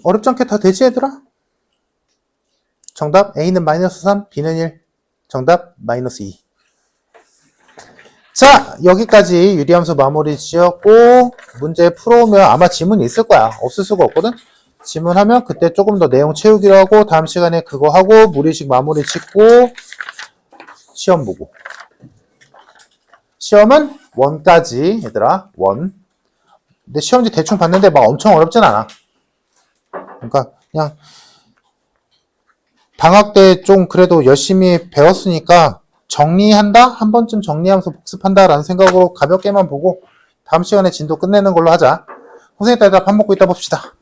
S1: 어렵지 않게 다 되지, 얘들아? 정답 A는 마이너스 3, B는 1. 정답 마이너스 2. 자, 여기까지 유리함수 마무리 지었고 문제 풀어오면 아마 지문이 있을 거야. 없을 수가 없거든. 지문하면 그때 조금 더 내용 채우기로 하고 다음 시간에 그거 하고 무리식 마무리 짓고 시험 보고. 시험은 1까지 얘들아. 1. 근데 시험지 대충 봤는데 막 엄청 어렵진 않아. 그러니까 그냥 방학 때 좀 그래도 열심히 배웠으니까 정리한다? 한 번쯤 정리하면서 복습한다 라는 생각으로 가볍게만 보고 다음 시간에 진도 끝내는 걸로 하자. 선생님 따라 밥 먹고 있다 봅시다.